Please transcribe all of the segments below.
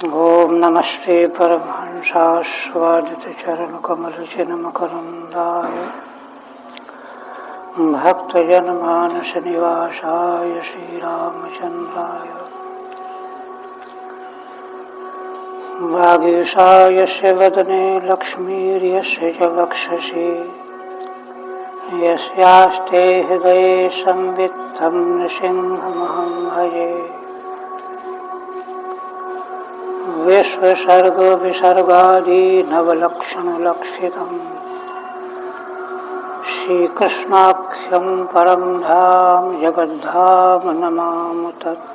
ओम नमस्ते परमहंसास्वादितचरणकमलचिन्मकरन्दाय भक्तजनमानसनिवासाय श्रीरामचन्द्राय वागीशायस्य वदने लक्ष्मीर्यस्य च वक्षसि यस्यास्ते हृदये संवित्तं नृसिंहमहं भजे। विश्वसर्ग विसर्गादि नवलक्षणलक्षितम् श्रीकृष्णाख्यं परं धाम जगद्धाम नमामि तत्।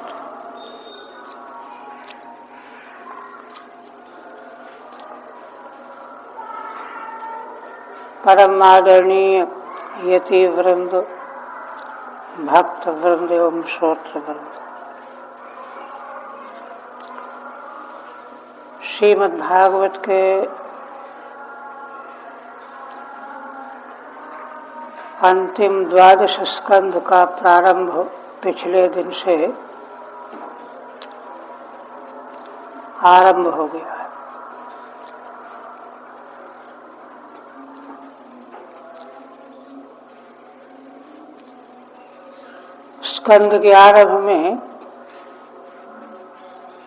परम आदरणीय यति वृंद, भक्त वृंद एवं श्रोत्र वृंद, श्रीमद् भागवत के अंतिम 12 स्कंध का प्रारंभ पिछले दिन से आरंभ हो गया है। स्कंद के आरंभ में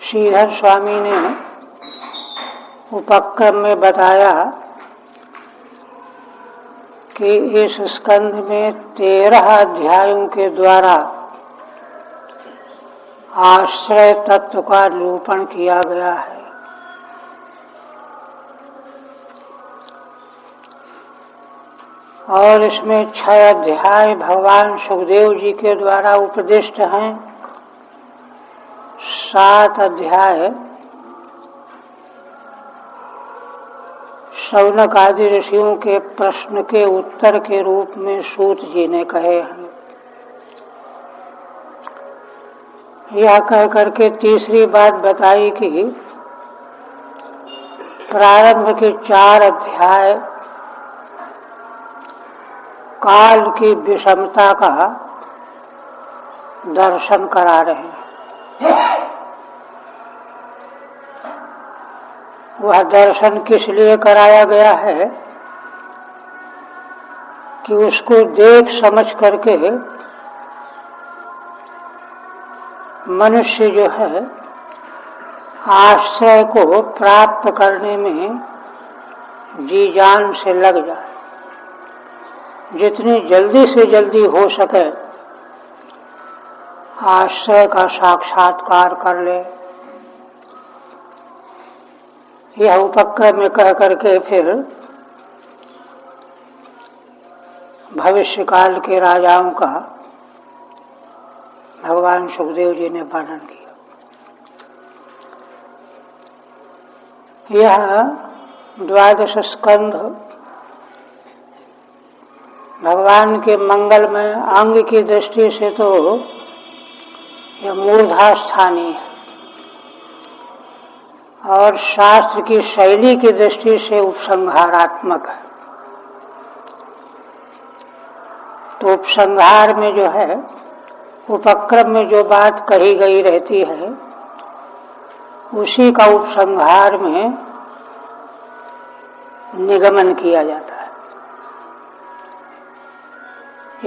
श्रीधर स्वामी ने उपक्रम में बताया कि इस स्कंध में 13 अध्यायों के द्वारा आश्रय तत्व का निरूपण किया गया है। और इसमें 6 अध्याय भगवान सुखदेव जी के द्वारा उपदिष्ट हैं। 7 अध्याय शौनक आदि ऋषियों के प्रश्न के उत्तर के रूप में सूत जी ने कहे हैं। यह कह करके तीसरी बात बताई कि प्रारंभ के 4 अध्याय काल की विषमता का दर्शन करा रहे हैं। वह दर्शन किस लिए कराया गया है कि उसको देख समझ करके मनुष्य जो है आश्रय को प्राप्त करने में जी जान से लग जाए, जितनी जल्दी से जल्दी हो सके आश्रय का साक्षात्कार कर ले। यह उपक्रम में कह करके फिर भविष्य काल के राजाओं का भगवान सुखदेव जी ने वर्णन किया। यह 12 स्कंध भगवान के मंगलमय अंग की दृष्टि से तो यह मूर्धास्थानी है और शास्त्र की शैली की दृष्टि से उपसंहारात्मक है। तो उपसंहार में जो है, उपक्रम में जो बात कही गई रहती है उसी का उपसंहार में निगमन किया जाता है।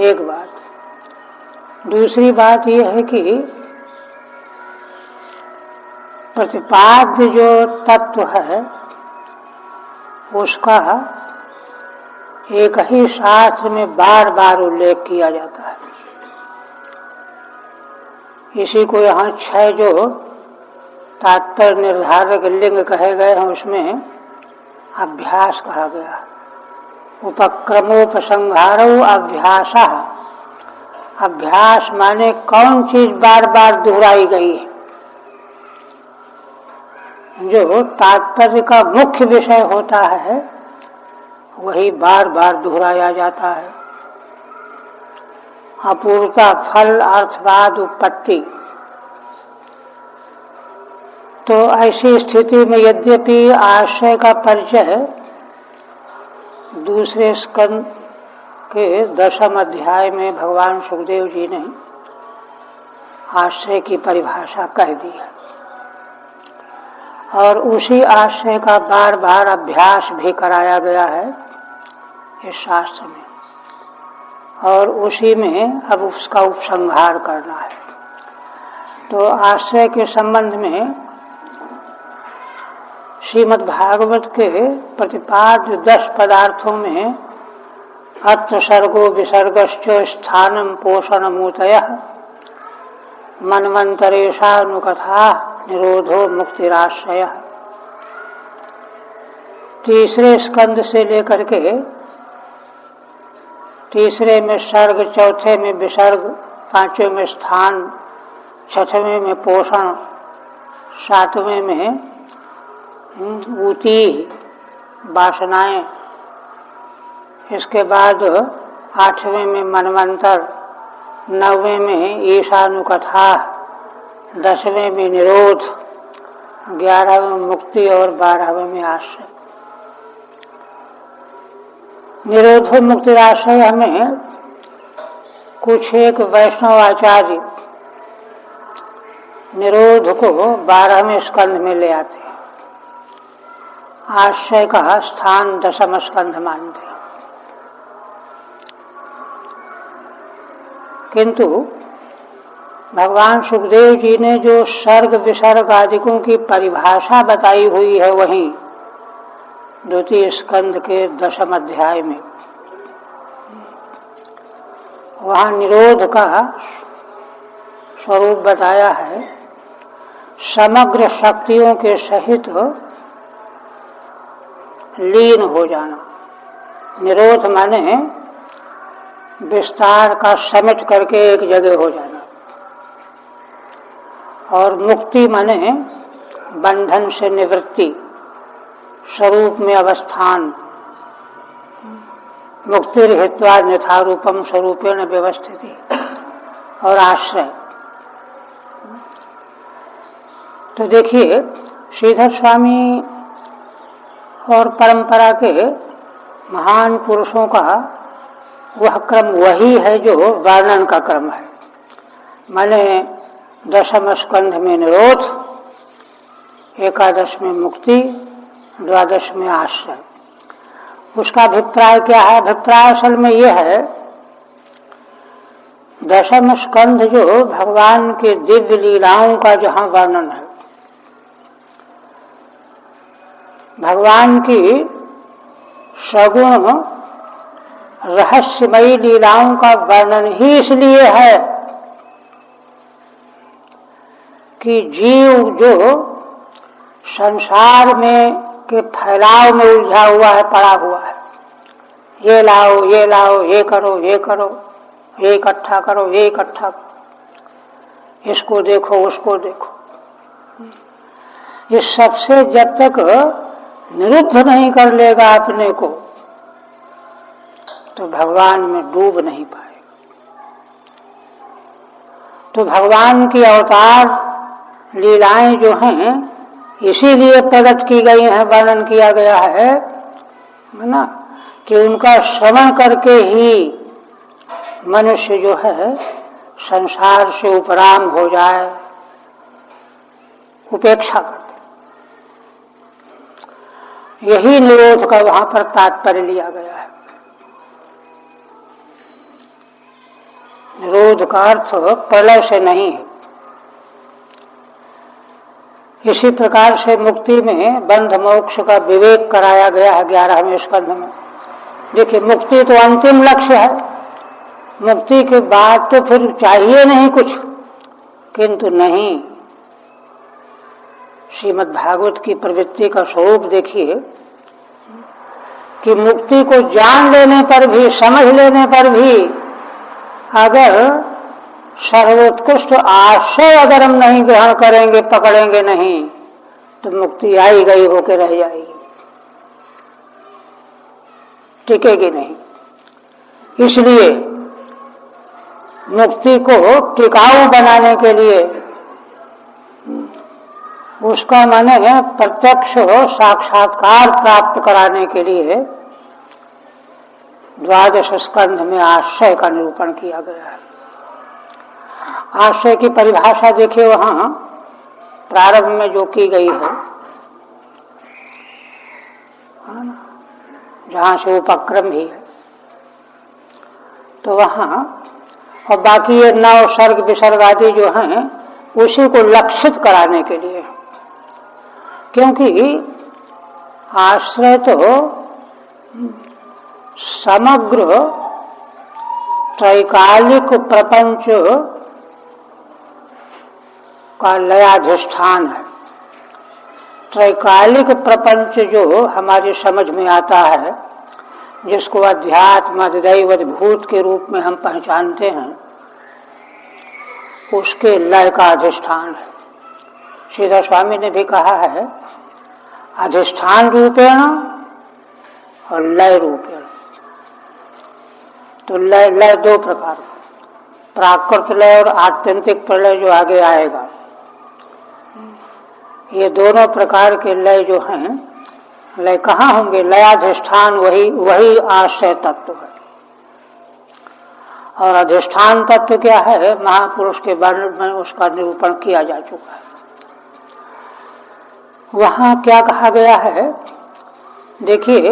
एक बात। दूसरी बात यह है कि प्रतिपाद्य जो तत्व है उसका एक ही शास्त्र में बार बार उल्लेख किया जाता है। इसी को यहाँ 6 जो तात्पर्य निर्धारक लिंग कहे गए हैं उसमें अभ्यास कहा गया। उपक्रमोपसंहारो अभ्यास। अभ्यास माने कौन चीज बार बार दोहराई गई है, जो तात्पर्य का मुख्य विषय होता है वही बार बार दोहराया जाता है। अपूर्वता, फल, अर्थवाद, उत्पत्ति। तो ऐसी स्थिति में यद्यपि आश्रय का परिचय दूसरे स्कंद के 10वें अध्याय में भगवान सुखदेव जी ने आश्रय की परिभाषा कह दी है। और उसी आश्रय का बार बार अभ्यास भी कराया गया है इस शास्त्र में, और उसी में अब उसका उपसंहार करना है। तो आश्रय के संबंध में श्रीमद् भागवत के प्रतिपाद्य 10 पदार्थों में अत्र सर्गो विसर्गश्च स्थानम पोषणमूतयः मन्वन्तरेषानुकथा निरोधो मुक्तिराश्रयः। तीसरे स्कंद से लेकर के तीसरे में सर्ग, चौथे में विसर्ग, पांचवें में स्थान, छठवें में पोषण, सातवें में ऊती वासनाएं, इसके बाद आठवें में मनवंतर, नौवें में ईशानुकथा, 10वें में निरोध, 11वें में मुक्ति और 12वें में आश्रय। निरोध मुक्ति आश्रय हमें कुछ एक वैष्णव आचार्य निरोध को 12वें स्कंध में ले आते हैं, आश्रय का स्थान 10वां स्कंध मानते हैं। किंतु भगवान सुखदेव जी ने जो सर्ग विसर्ग आदिकों की परिभाषा बताई हुई है वहीं द्वितीय स्कंध के 10वें अध्याय में, वहाँ निरोध का स्वरूप बताया है समग्र शक्तियों के सहित लीन हो जाना। निरोध माने विस्तार का समेट करके एक जगह हो जाना, और मुक्ति माने बंधन से निवृत्ति, स्वरूप में अवस्थान। मुक्ति हित्वा यथारूपम स्वरूपेण व्यवस्थिति, और आश्रय। तो देखिए श्रीधर स्वामी और परंपरा के महान पुरुषों का वह क्रम वही है जो वर्णन का क्रम है। माने 10वें स्कंध में निरोध, 11 में मुक्ति, 12 में आश्रय। उसका अभिप्राय क्या है? अभिप्राय असल में यह है 10वां स्कंध जो भगवान के दिव्य लीलाओं का जहाँ वर्णन है, भगवान की सगुण रहस्यमयी लीलाओं का वर्णन ही इसलिए है कि जीव जो संसार में के फैलाव में उलझा हुआ है, पड़ा हुआ है, ये लाओ, ये लाओ, ये करो, ये करो, ये इकट्ठा करो, ये इकट्ठा करो, इसको देखो, उसको देखो, इस सबसे जब तक निरुद्ध नहीं कर लेगा अपने को, तो भगवान में डूब नहीं पाएगा। तो भगवान की अवतार लीलाएं जो हैं इसीलिए प्रकट की गई हैं, वर्णन किया गया है ना, कि उनका श्रवण करके ही मनुष्य जो है संसार से उपराम हो जाए, उपेक्षा कर। यही निरोध का वहां पर तात्पर्य लिया गया है। निरोध का अर्थ प्रलय से नहीं है। इसी प्रकार से मुक्ति में बंध मोक्ष का विवेक कराया गया है 11वें स्कंध में। देखिए मुक्ति तो अंतिम लक्ष्य है, मुक्ति के बाद तो फिर चाहिए नहीं कुछ, किंतु नहीं, श्रीमद् भागवत की प्रवृत्ति का स्वरूप देखिए कि मुक्ति को जान लेने पर भी, समझ लेने पर भी अगर सर्वोत्कृष्ट आश्रय अगर हम नहीं ग्रहण करेंगे, पकड़ेंगे नहीं, तो मुक्ति आई गई होकर रह जाएगी, टिकेगी नहीं। इसलिए मुक्ति को टिकाऊ बनाने के लिए, उसका माने प्रत्यक्ष साक्षात्कार प्राप्त कराने के लिए 12 स्कंध में आश्रय का निरूपण किया गया है। आश्रय की परिभाषा देखिए वहां प्रारंभ में जो की गई है जहाँ से उपक्रम भी है। तो वहाँ और बाकी ये नव सर्ग विसर्ग आदि जो हैं उसी को लक्षित कराने के लिए, क्योंकि आश्रय तो समग्र त्रैकालिक प्रपंच का लयाधिष्ठान है। त्रैकालिक प्रपंच जो हमारी समझ में आता है, जिसको अध्यात्म अधिदैव भूत के रूप में हम पहचानते हैं, उसके लय का अधिष्ठान है। सीधा स्वामी ने भी कहा है अधिष्ठान रूपेण और लय रूपेण। तो लय दो प्रकार, प्राकृत लय और आत्यंतिक प्रलय जो आगे आएगा, ये दोनों प्रकार के लय जो हैं, लय कहाँ होंगे? लयाधिष्ठान वही आश्रय तत्व है। और अधिष्ठान तत्व क्या है? महापुरुष के वर्णन में उसका निरूपण किया जा चुका है। वहाँ क्या कहा गया है? देखिए,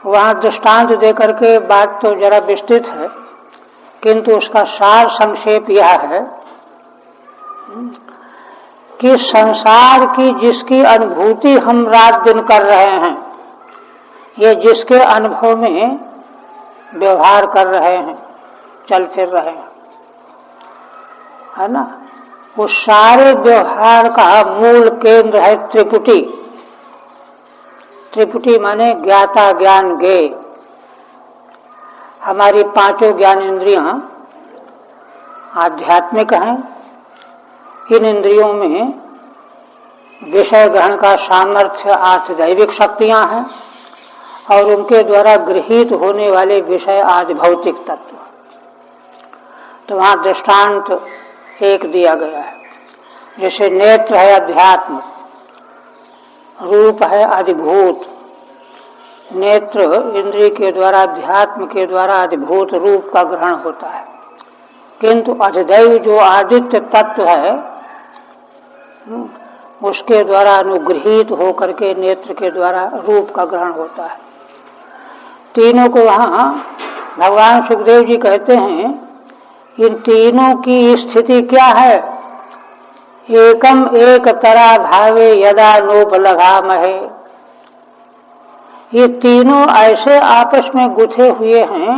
वहाँ दृष्टांत देकर के बात तो जरा विस्तृत है, किंतु उसका सार संक्षेप यह है कि संसार की जिसकी अनुभूति हम रात दिन कर रहे हैं, ये जिसके अनुभव में व्यवहार कर रहे हैं, चल फिर रहे हैं, है ना, उस सारे व्यवहार का मूल केंद्र है त्रिपुटी। त्रिपुटी माने ज्ञाता ज्ञान ज्ञेय। हमारी पांचों ज्ञानेंद्रियां आध्यात्मिक हैं। इन इंद्रियों में विषय ग्रहण का सामर्थ्य आदि दैविक शक्तियां हैं और उनके द्वारा गृहीत होने वाले विषय आदि भौतिक तत्व। तो वहाँ दृष्टांत एक दिया गया है, जैसे नेत्र है अध्यात्म, रूप है अधिभूत। नेत्र इंद्रिय के द्वारा अध्यात्म के द्वारा अधिभूत रूप का ग्रहण होता है, किंतु अधिदैव जो आदित्य तत्व है उसके द्वारा अनुगृहित होकर के नेत्र के द्वारा रूप का ग्रहण होता है। तीनों को वहाँ भगवान सुखदेव जी कहते हैं, इन तीनों की स्थिति क्या है? एकम एक तरा भावे यदा नोपलघामहे। ये तीनों ऐसे आपस में गुथे हुए हैं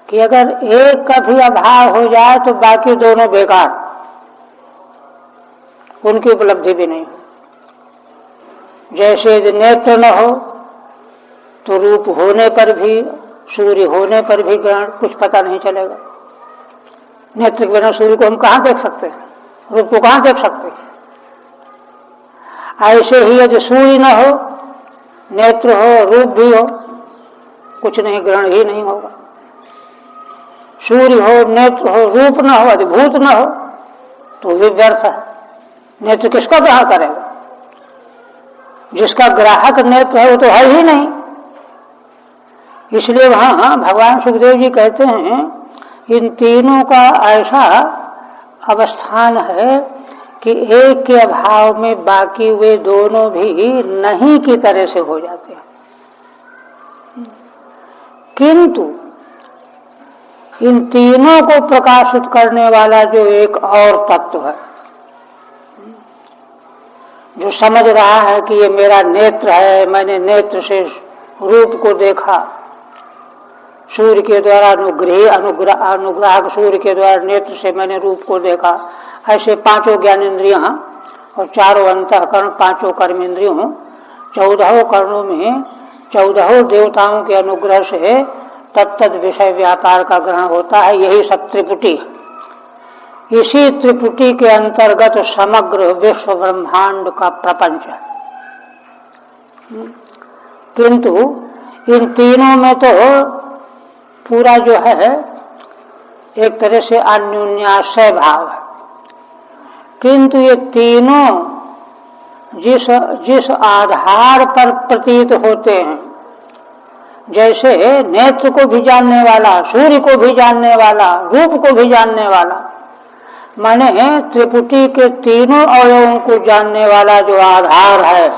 कि अगर एक का भी अभाव हो जाए तो बाकी दोनों बेकार, उनकी उपलब्धि भी नहीं हो। जैसे यदि नेत्र न हो तो रूप होने पर भी, सूर्य होने पर भी ग्रहण कुछ पता नहीं चलेगा। नेत्र के बिना सूर्य को हम कहाँ देख सकते हैं? रूप को कहाँ देख सकते हैं? ऐसे ही यदि सूर्य न हो, नेत्र हो, रूप भी हो, कुछ नहीं, ग्रहण ही नहीं होगा। सूर्य हो, नेत्र हो, रूप न हो, अधिभूत न हो तो भी व्यर्थ है। नेत्र किसका ग्रहण करेगा? जिसका ग्राहक नेत्र है वो तो है ही नहीं। इसलिए वहाँ भगवान सुखदेव जी कहते हैं इन तीनों का ऐसा अवस्थान है कि एक के अभाव में बाकी वे दोनों भी नहीं की तरह से हो जाते हैं। किंतु इन तीनों को प्रकाशित करने वाला जो एक और तत्व है, जो समझ रहा है कि ये मेरा नेत्र है, मैंने नेत्र से रूप को देखा, सूर्य के द्वारा अनुग्राहक सूर्य के द्वारा नेत्र से मैंने रूप को देखा। ऐसे पांचों ज्ञानेंद्रियां और चारों अंतःकरण, पांचों कर्मेंद्रियों, 14 कर्णों में 14 देवताओं के अनुग्रह से तत्त विषय व्यापार का ग्रहण होता है। यही सब त्रिपुटी। इसी त्रिपुटी के अंतर्गत समग्र विश्व ब्रह्मांड का प्रपंच है। किंतु इन तीनों में तो पूरा जो है एक तरह से अन्योन्याश्रय भाव है, किंतु ये तीनों जिस आधार पर प्रतीत होते हैं, जैसे नेत्र को भी जानने वाला, सूर्य को भी जानने वाला, रूप को भी जानने वाला, माने त्रिपुटी के तीनों अवयवों को जानने वाला जो आधार है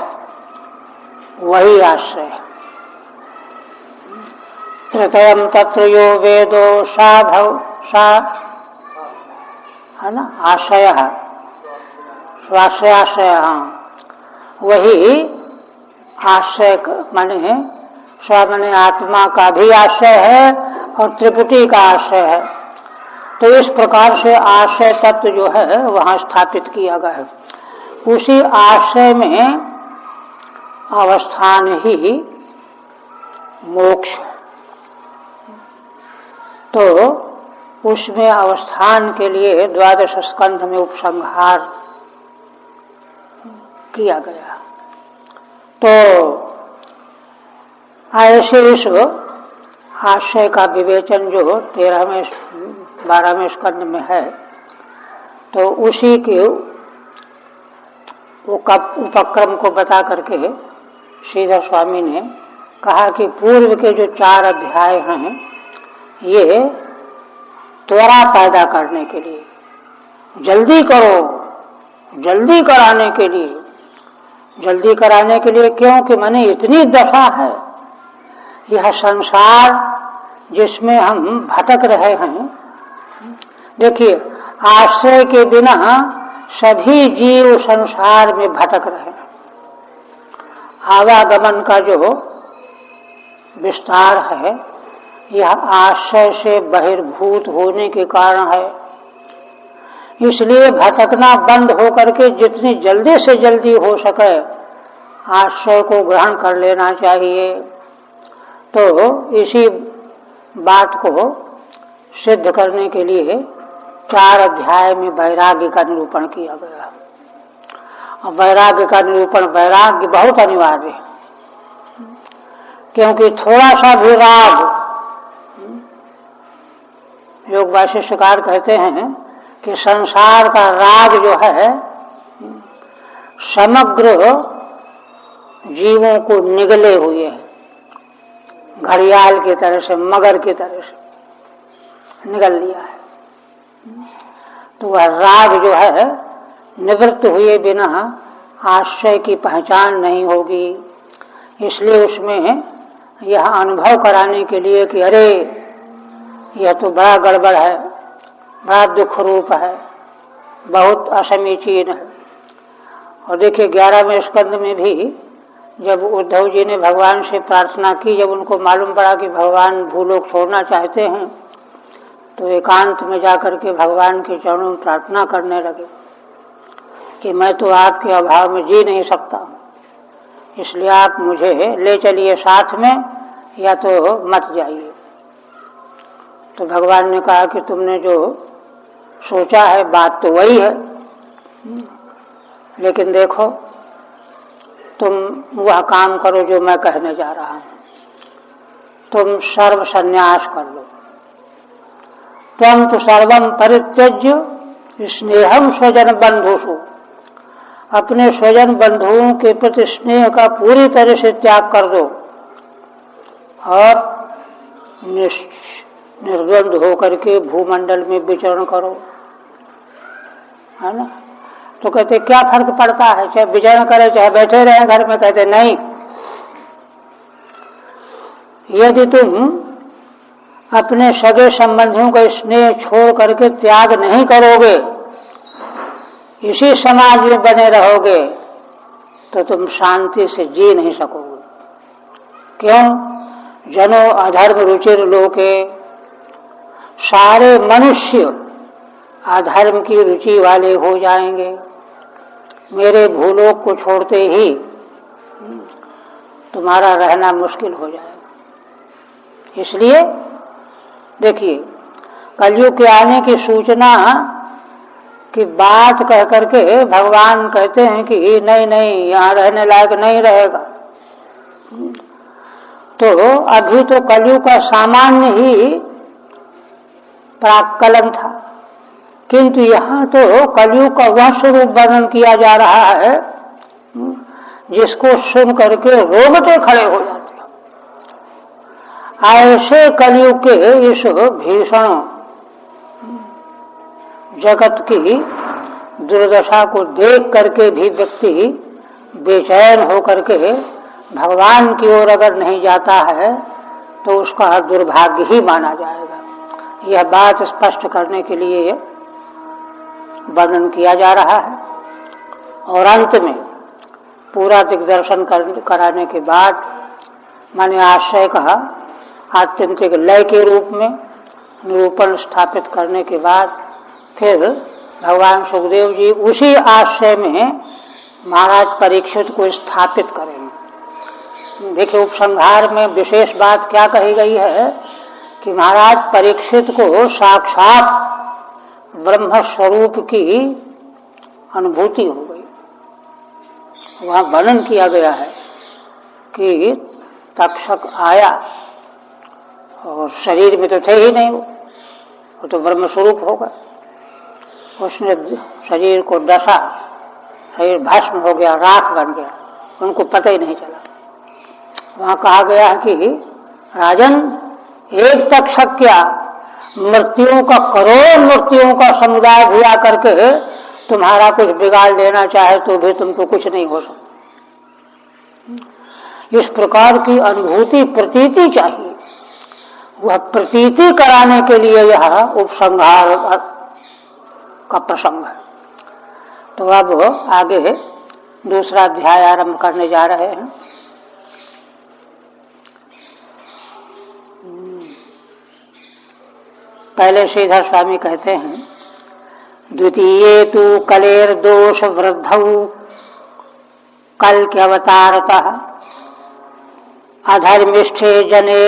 वही आश्रय है। तृतीयम तत्र यो वेदो साधव सा, है ना, आशय है, स्वाश्रयाशय। हाँ, वही आश्रय माने स्व माने आत्मा का भी आश्रय है और त्रिपुटी का आश्रय है। तो इस प्रकार से आश्रय तत्व जो है वहाँ स्थापित किया गया है। उसी आश्रय में अवस्थान ही मोक्ष है। तो उसमें अवस्थान के लिए 12 स्कंध में उपसंहार किया गया। तो ऐसे इस आशय का विवेचन जो 13वें 12वें स्कंध में है, तो उसी के उपक्रम को बता करके श्रीधर स्वामी ने कहा कि पूर्व के जो 4 अध्याय हैं ये त्वरा पैदा करने के लिए, जल्दी करो, जल्दी कराने के लिए, जल्दी कराने के लिए। क्योंकि माने इतनी दफा है यह संसार जिसमें हम भटक रहे हैं। देखिए, आश्रय के बिना सभी जीव संसार में भटक रहे हैं। आवागमन का जो विस्तार है यह आश्रय से बहिर्भूत होने के कारण है। इसलिए भटकना बंद होकर के जितनी जल्दी से जल्दी हो सके आश्रय को ग्रहण कर लेना चाहिए। तो इसी बात को सिद्ध करने के लिए 4 अध्याय में वैराग्य का निरूपण किया गया। और वैराग्य का निरूपण, वैराग्य बहुत अनिवार्य है, क्योंकि थोड़ा सा भी राग, योग भाष्यकार कहते हैं कि संसार का राग जो है समग्र जीवों को निगले हुए है, घड़ियाल की तरह से, मगर की तरह से निगल लिया है। तो वह राग जो है निवृत्त हुए बिना आश्रय की पहचान नहीं होगी। इसलिए उसमें यह अनुभव कराने के लिए कि अरे यह तो बड़ा गड़बड़ है, बड़ा दुख रूप है, बहुत असमीचीन है। और देखिए 11वें स्कंद में भी जब उद्धव जी ने भगवान से प्रार्थना की, जब उनको मालूम पड़ा कि भगवान भूलोक छोड़ना चाहते हैं, तो एकांत में जाकर के भगवान के चरणों में प्रार्थना करने लगे कि मैं तो आपके अभाव में जी नहीं सकता, इसलिए आप मुझे ले चलिए साथ में या तो मत जाइए। तो भगवान ने कहा कि तुमने जो सोचा है बात तो वही है, लेकिन देखो तुम वह काम करो जो मैं कहने जा रहा हूं, तुम सर्व संन्यास कर लो। त्वं तु सर्वं परित्यज्य स्नेहम स्वजन बंधुषु, अपने स्वजन बंधुओं के प्रति स्नेह का पूरी तरह से त्याग कर दो और निर्द्वंद होकर के भूमंडल में विचरण करो, है ना। तो कहते क्या फर्क पड़ता है, चाहे विचरण करे चाहे बैठे रहे घर में। कहते नहीं, यदि तुम अपने सगे संबंधियों का स्नेह छोड़ करके त्याग नहीं करोगे, इसी समाज में बने रहोगे, तो तुम शांति से जी नहीं सकोगे। क्यों? जनो अधर्म रुचिर लोके, सारे मनुष्य अधर्म की रुचि वाले हो जाएंगे। मेरे भूलोक को छोड़ते ही तुम्हारा रहना मुश्किल हो जाएगा। इसलिए देखिए, कलयुग के आने की सूचना की बात कह करके भगवान कहते हैं कि नहीं नहीं, यहाँ रहने लायक नहीं रहेगा। तो अभी तो कलयुग का सामान्य ही प्राक्कलन था, किंतु यहाँ तो कलयुग का वह स्वरूप वर्णन किया जा रहा है जिसको सुन करके रोंगटे खड़े हो जाते। ऐसे कलयुग के इस भीषण जगत की दुर्दशा को देख करके भी व्यक्ति बेचैन होकर के भगवान की ओर अगर नहीं जाता है तो उसका दुर्भाग्य ही माना जाएगा। यह बात स्पष्ट करने के लिए वर्णन किया जा रहा है। और अंत में पूरा दिग्दर्शन कराने के बाद माने आश्रय कहा, आत्यंतिक लय के रूप में निरूपण स्थापित करने के बाद फिर भगवान सुखदेव जी उसी आश्रय में महाराज परीक्षित को स्थापित करेंगे। देखिए, उपसंहार में विशेष बात क्या कही गई है कि महाराज परीक्षित को साक्षात ब्रह्म स्वरूप की अनुभूति हो गई। वहाँ वर्णन किया गया है कि तक्षक आया और शरीर में तो थे ही नहीं, वो तो ब्रह्म स्वरूप होगा। उसने शरीर को डसा, शरीर भस्म हो गया, राख बन गया, उनको पता ही नहीं चला। वहाँ कहा गया है कि राजन, एक तक्षक क्या, मृत्युओं का करोड़ मृत्युओं का समुदाय भी आकर के तुम्हारा कुछ बिगाड़ लेना चाहे तो भी तुमको कुछ नहीं हो सकता। इस प्रकार की अनुभूति प्रतीति चाहिए। वह प्रतीति कराने के लिए यह उपसंहार का प्रसंग है। तो अब आगे दूसरा अध्याय आरंभ करने जा रहे हैं। पहले श्रीधर स्वामी कहते हैं, द्वितीये तु कलेर दोष वृद्धौ कल के अवतारतः अधर्मिष्ठे जने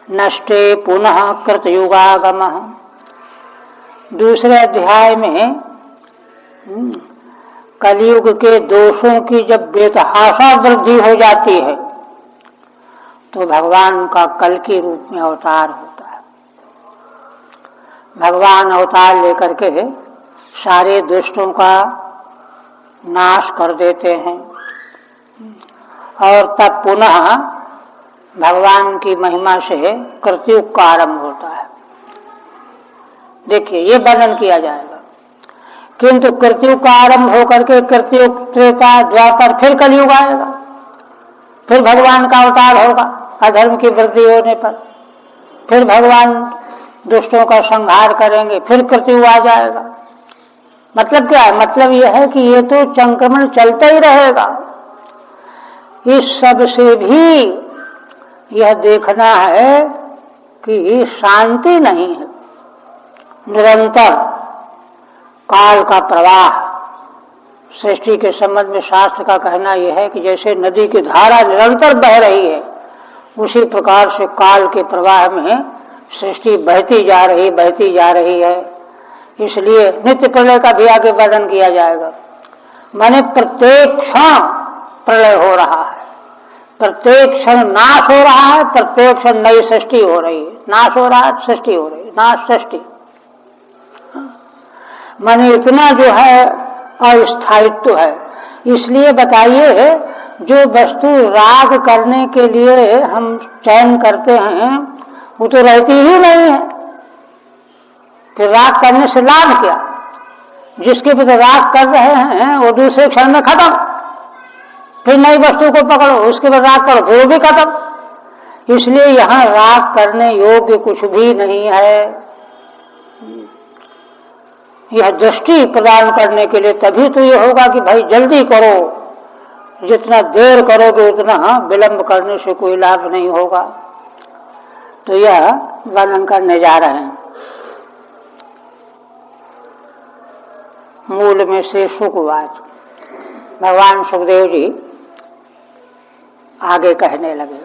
नष्टे पुनः कृतयुगागमः। दूसरे अध्याय में कलयुग के दोषों की जब बेतहाशा वृद्धि हो जाती है तो भगवान का कल के रूप में अवतार होता है। भगवान अवतार लेकर के सारे दुष्टों का नाश कर देते हैं और तब पुनः भगवान की महिमा से कृतयुग का आरंभ होता है। देखिए, ये वर्णन किया जाएगा। किंतु कृतयुग का आरंभ होकर के कृतयुग, त्रेता, द्वापर, फिर कलयुग आएगा, फिर भगवान का अवतार होगा अधर्म की वृद्धि होने पर, फिर भगवान दुष्टों का संहार करेंगे, फिर कृतयुग आ जाएगा। मतलब क्या है? मतलब यह है कि ये तो संक्रमण चलता ही रहेगा। इस सब से भी यह देखना है कि शांति नहीं है, निरंतर काल का प्रवाह। सृष्टि के संबंध में शास्त्र का कहना यह है कि जैसे नदी की धारा निरंतर बह रही है, उसी प्रकार से काल के प्रवाह में सृष्टि बहती जा रही है। इसलिए नित्य प्रलय का भी आगे वर्णन किया जाएगा। माने प्रत्येक क्षण प्रलय हो रहा है, प्रत्येक क्षण नाश हो रहा है, प्रत्येक क्षण नई सृष्टि हो रही है। नाश हो रहा है, सृष्टि हो रही है, नाश सृष्टि। माने इतना जो है अस्थायित्व है। इसलिए बताइए, जो वस्तु राग करने के लिए हम चयन करते हैं वो तो रहती ही नहीं है, फिर राग करने से लाभ क्या? जिसके भी राग कर रहे हैं वो दूसरे क्षण में खत्म, फिर नई वस्तु को पकड़ो, उसके बाद राग करो, फिर वो भी खत्म। इसलिए यहाँ राग करने योग्य कुछ भी नहीं है। यह दृष्टि प्रदान करने के लिए तभी तो ये होगा कि भाई जल्दी करो, जितना देर करोगे उतना विलंब करने से कोई लाभ नहीं होगा। तो यह वर्णन करने जा रहे हैं। मूल में से सुखवाच भगवान सुखदेव जी आगे कहने लगे।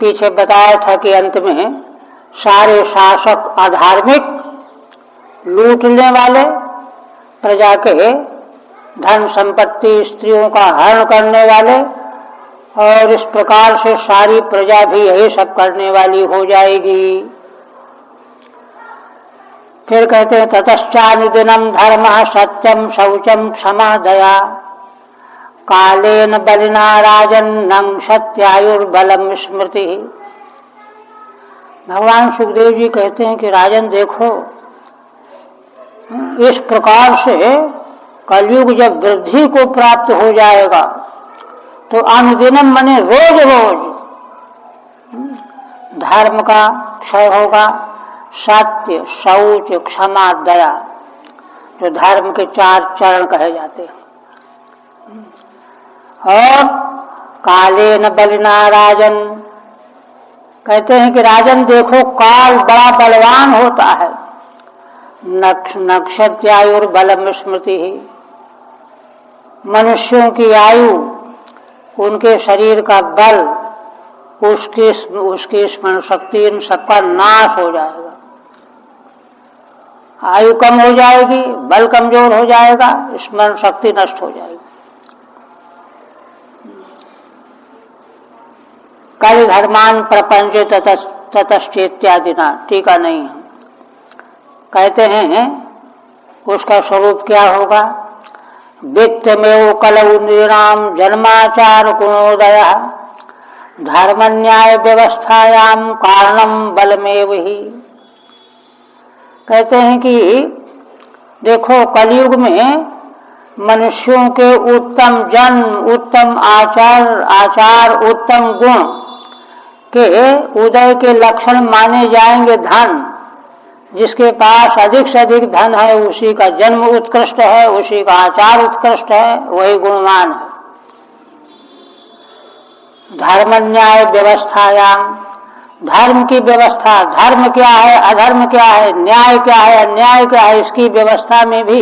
पीछे बताया था कि अंत में सारे शासक अधार्मिक, लूटने वाले, प्रजा के धन संपत्ति स्त्रियों का हरण करने वाले, और इस प्रकार से सारी प्रजा भी यही सब करने वाली हो जाएगी। फिर कहते हैं, ततश्चानुदिनं धर्मः सत्यं शौचं क्षमा दया कालेन बलिना राजन्नं सत्यायुर्बलम स्मृति। भगवान सुखदेव जी कहते हैं कि राजन देखो, इस प्रकार से कलयुग जब वृद्धि को प्राप्त हो जाएगा तो अनुदिनम माने रोज रोज धर्म का क्षय होगा। सत्य, शौच, क्षमा, दया, जो धर्म के 4 चरण कहे जाते हैं। और काले न बलिना राजन, कहते हैं कि राजन देखो काल बड़ा बलवान होता है। नक्षत्यायुर बलम स्मृति ही, मनुष्यों की आयु, उनके शरीर का बल, उसकी स्मरण शक्ति, इन सबका नाश हो जाएगा। आयु कम हो जाएगी, बल कमजोर हो जाएगा, स्मरण शक्ति नष्ट हो जाएगी। कल धर्मान प्रपंच ततश्चेत्यादिना, टीका नहीं है। कहते हैं उसका स्वरूप क्या होगा। वित्तमेव कलौ नृणाम जन्माचार गुणोदय, धर्म न्याय व्यवस्थायाम कारणम बलमेव ही। कहते हैं कि देखो कलयुग में मनुष्यों के उत्तम जन्म, उत्तम आचार, उत्तम गुण के उदय के लक्षण माने जाएंगे धन। जिसके पास अधिक से अधिक धन है उसी का जन्म उत्कृष्ट है, उसी का आचार उत्कृष्ट है, वही गुणवान है। धर्म न्याय व्यवस्थायाम, धर्म की व्यवस्था, धर्म क्या है, अधर्म क्या है, न्याय क्या है, अन्याय क्या है, इसकी व्यवस्था में भी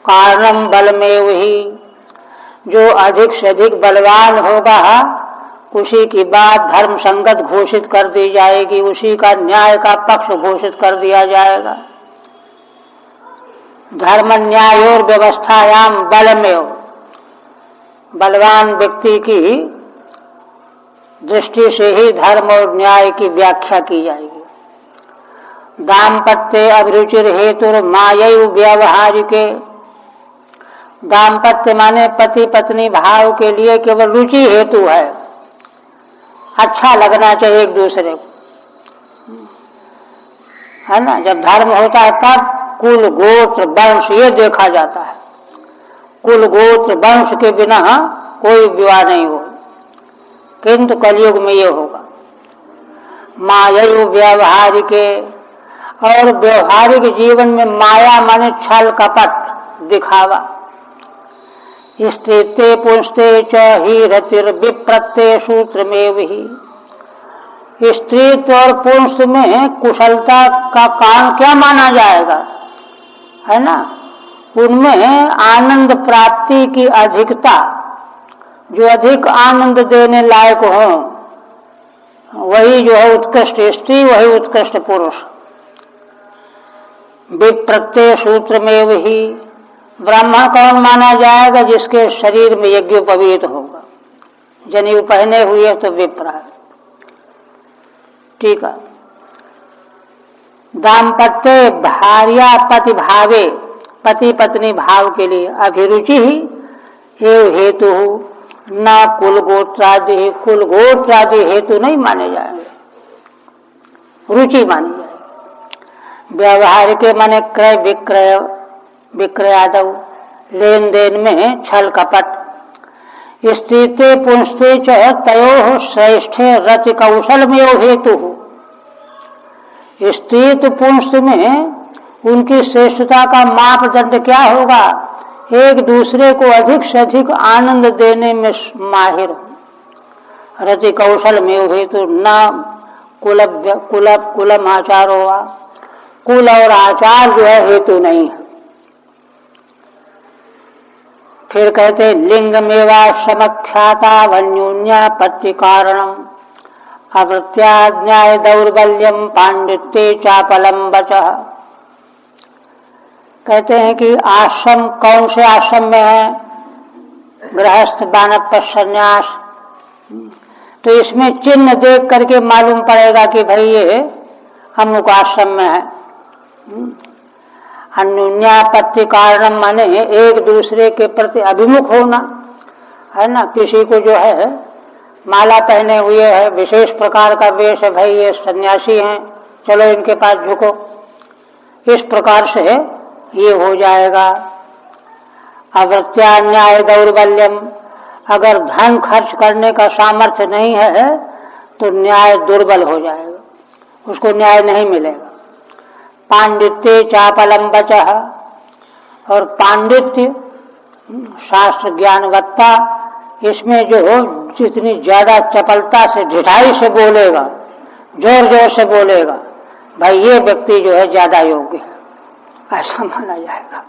कारणम बलमेव ही, जो अधिक से अधिक बलवान होगा उसी की बात धर्म संगत घोषित कर दी जाएगी, उसी का न्याय का पक्ष घोषित कर दिया जाएगा। धर्म न्याय और व्यवस्थायाम बलमेव, बलवान व्यक्ति की दृष्टि से ही धर्म और न्याय की व्याख्या की जाएगी। दाम्पत्य अभिरुचिर हेतु मायु व्यवहारिके, दाम्पत्य माने पति पत्नी भाव के लिए केवल रुचि हेतु है, अच्छा लगना चाहिए एक दूसरे को, है ना। जब धर्म होता है तब कुल गोत्र वंश ये देखा जाता है। कुल गोत्र वंश के बिना कोई विवाह नहीं हो, किंतु कलयुग में ये होगा। मायु व्यवहारिके, और व्यवहारिक जीवन में माया माने छल कपट दिखावा। स्त्रीत्वे पुंस्ते च ही रतिर विप्रत्ये सूत्रमेव ही, स्त्रीत्व और पुंस में कुशलता का काम क्या माना जाएगा, है ना। उनमें आनंद प्राप्ति की अधिकता, जो अधिक आनंद देने लायक हो वही जो है उत्कृष्ट स्त्री, वही उत्कृष्ट पुरुष। विप्रत्ये सूत्रमेव ही, ब्राह्मण कौन माना जाएगा, जिसके शरीर में यज्ञोपवीत होगा, जनेऊ पहने हुए तो विप्र है। ठीक है। दाम्पत्य भार्या पति भावे, पति पत्नी भाव के लिए अभिरुचि ही एवं हेतु न कुल गोत्रादि, कुल गोत्रादि हेतु नहीं माने जाएंगे, रुचि मानी जाएगी। व्यवहार के माने क्रय विक्रय, विक्रयादव लेन देन में छल कपट। स्त्रीते पुंस्ते च तयोः श्रेष्ठे रति कौशल में हेतु, स्त्रीत्व पुंस में उनकी श्रेष्ठता का मापदंड क्या होगा, एक दूसरे को अधिक से अधिक आनंद देने में माहिर हो। रति कौशल में हेतु न कुलम आचार होगा, कुल और आचार जो है हेतु नहीं है। फिर कहते लिंग मेवा समख्याता वन्यून्यापत्ति कारणम अवृत्या न्याय दौर्बल्यम पांडित्ये चापलम वचः। कहते हैं कि आश्रम कौन से आश्रम में है, गृहस्थ वानप्रस्थ संन्यास, तो इसमें चिन्ह देख करके मालूम पड़ेगा कि भाई ये अमुक आश्रम में है। अन्योन्यापत्ति कारणम माने एक दूसरे के प्रति अभिमुख होना, है ना। किसी को जो है माला पहने हुए है, विशेष प्रकार का वेश है, भाई ये सन्यासी हैं, चलो इनके पास झुको, इस प्रकार से ये हो जाएगा। अवृत्या न्याय दौर्बल्यम, अगर धन खर्च करने का सामर्थ्य नहीं है तो न्याय दुर्बल हो जाएगा, उसको न्याय नहीं मिलेगा। पांडित्य चापलम वचः, और पांडित्य शास्त्र ज्ञानवत्ता, इसमें जो जितनी ज्यादा चपलता से ढिठाई से बोलेगा, जोर जोर से बोलेगा, भाई ये व्यक्ति जो है ज्यादा योग्य है, ऐसा माना जाएगा।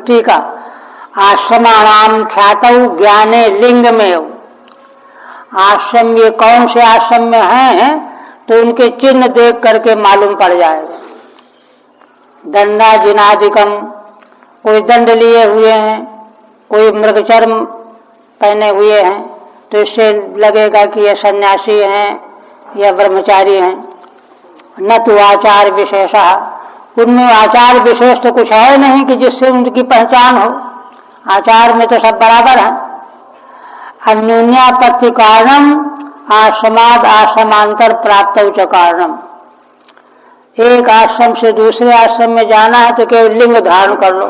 टीका आश्रमाणाम ख्यातौ ज्ञाने लिंग में, आश्रम ये कौन से आश्रम में हैं तो उनके चिन्ह देख करके मालूम पड़ जाएगा। दंडाजिनादिकम, कोई दंड लिए हुए हैं, कोई मृगचर्म पहने हुए हैं, तो इससे लगेगा कि ये सन्यासी हैं या ब्रह्मचारी हैं। न तो आचार विशेषा, उनमें आचार विशेष तो कुछ है नहीं कि जिससे उनकी पहचान हो, आचार में तो सब बराबर हैं। अन्योन्यापत्ति कारणम आश्रमाद आश्रमांतर प्राप्त च कारणम, एक आश्रम से दूसरे आश्रम में जाना है तो केवल लिंग धारण कर लो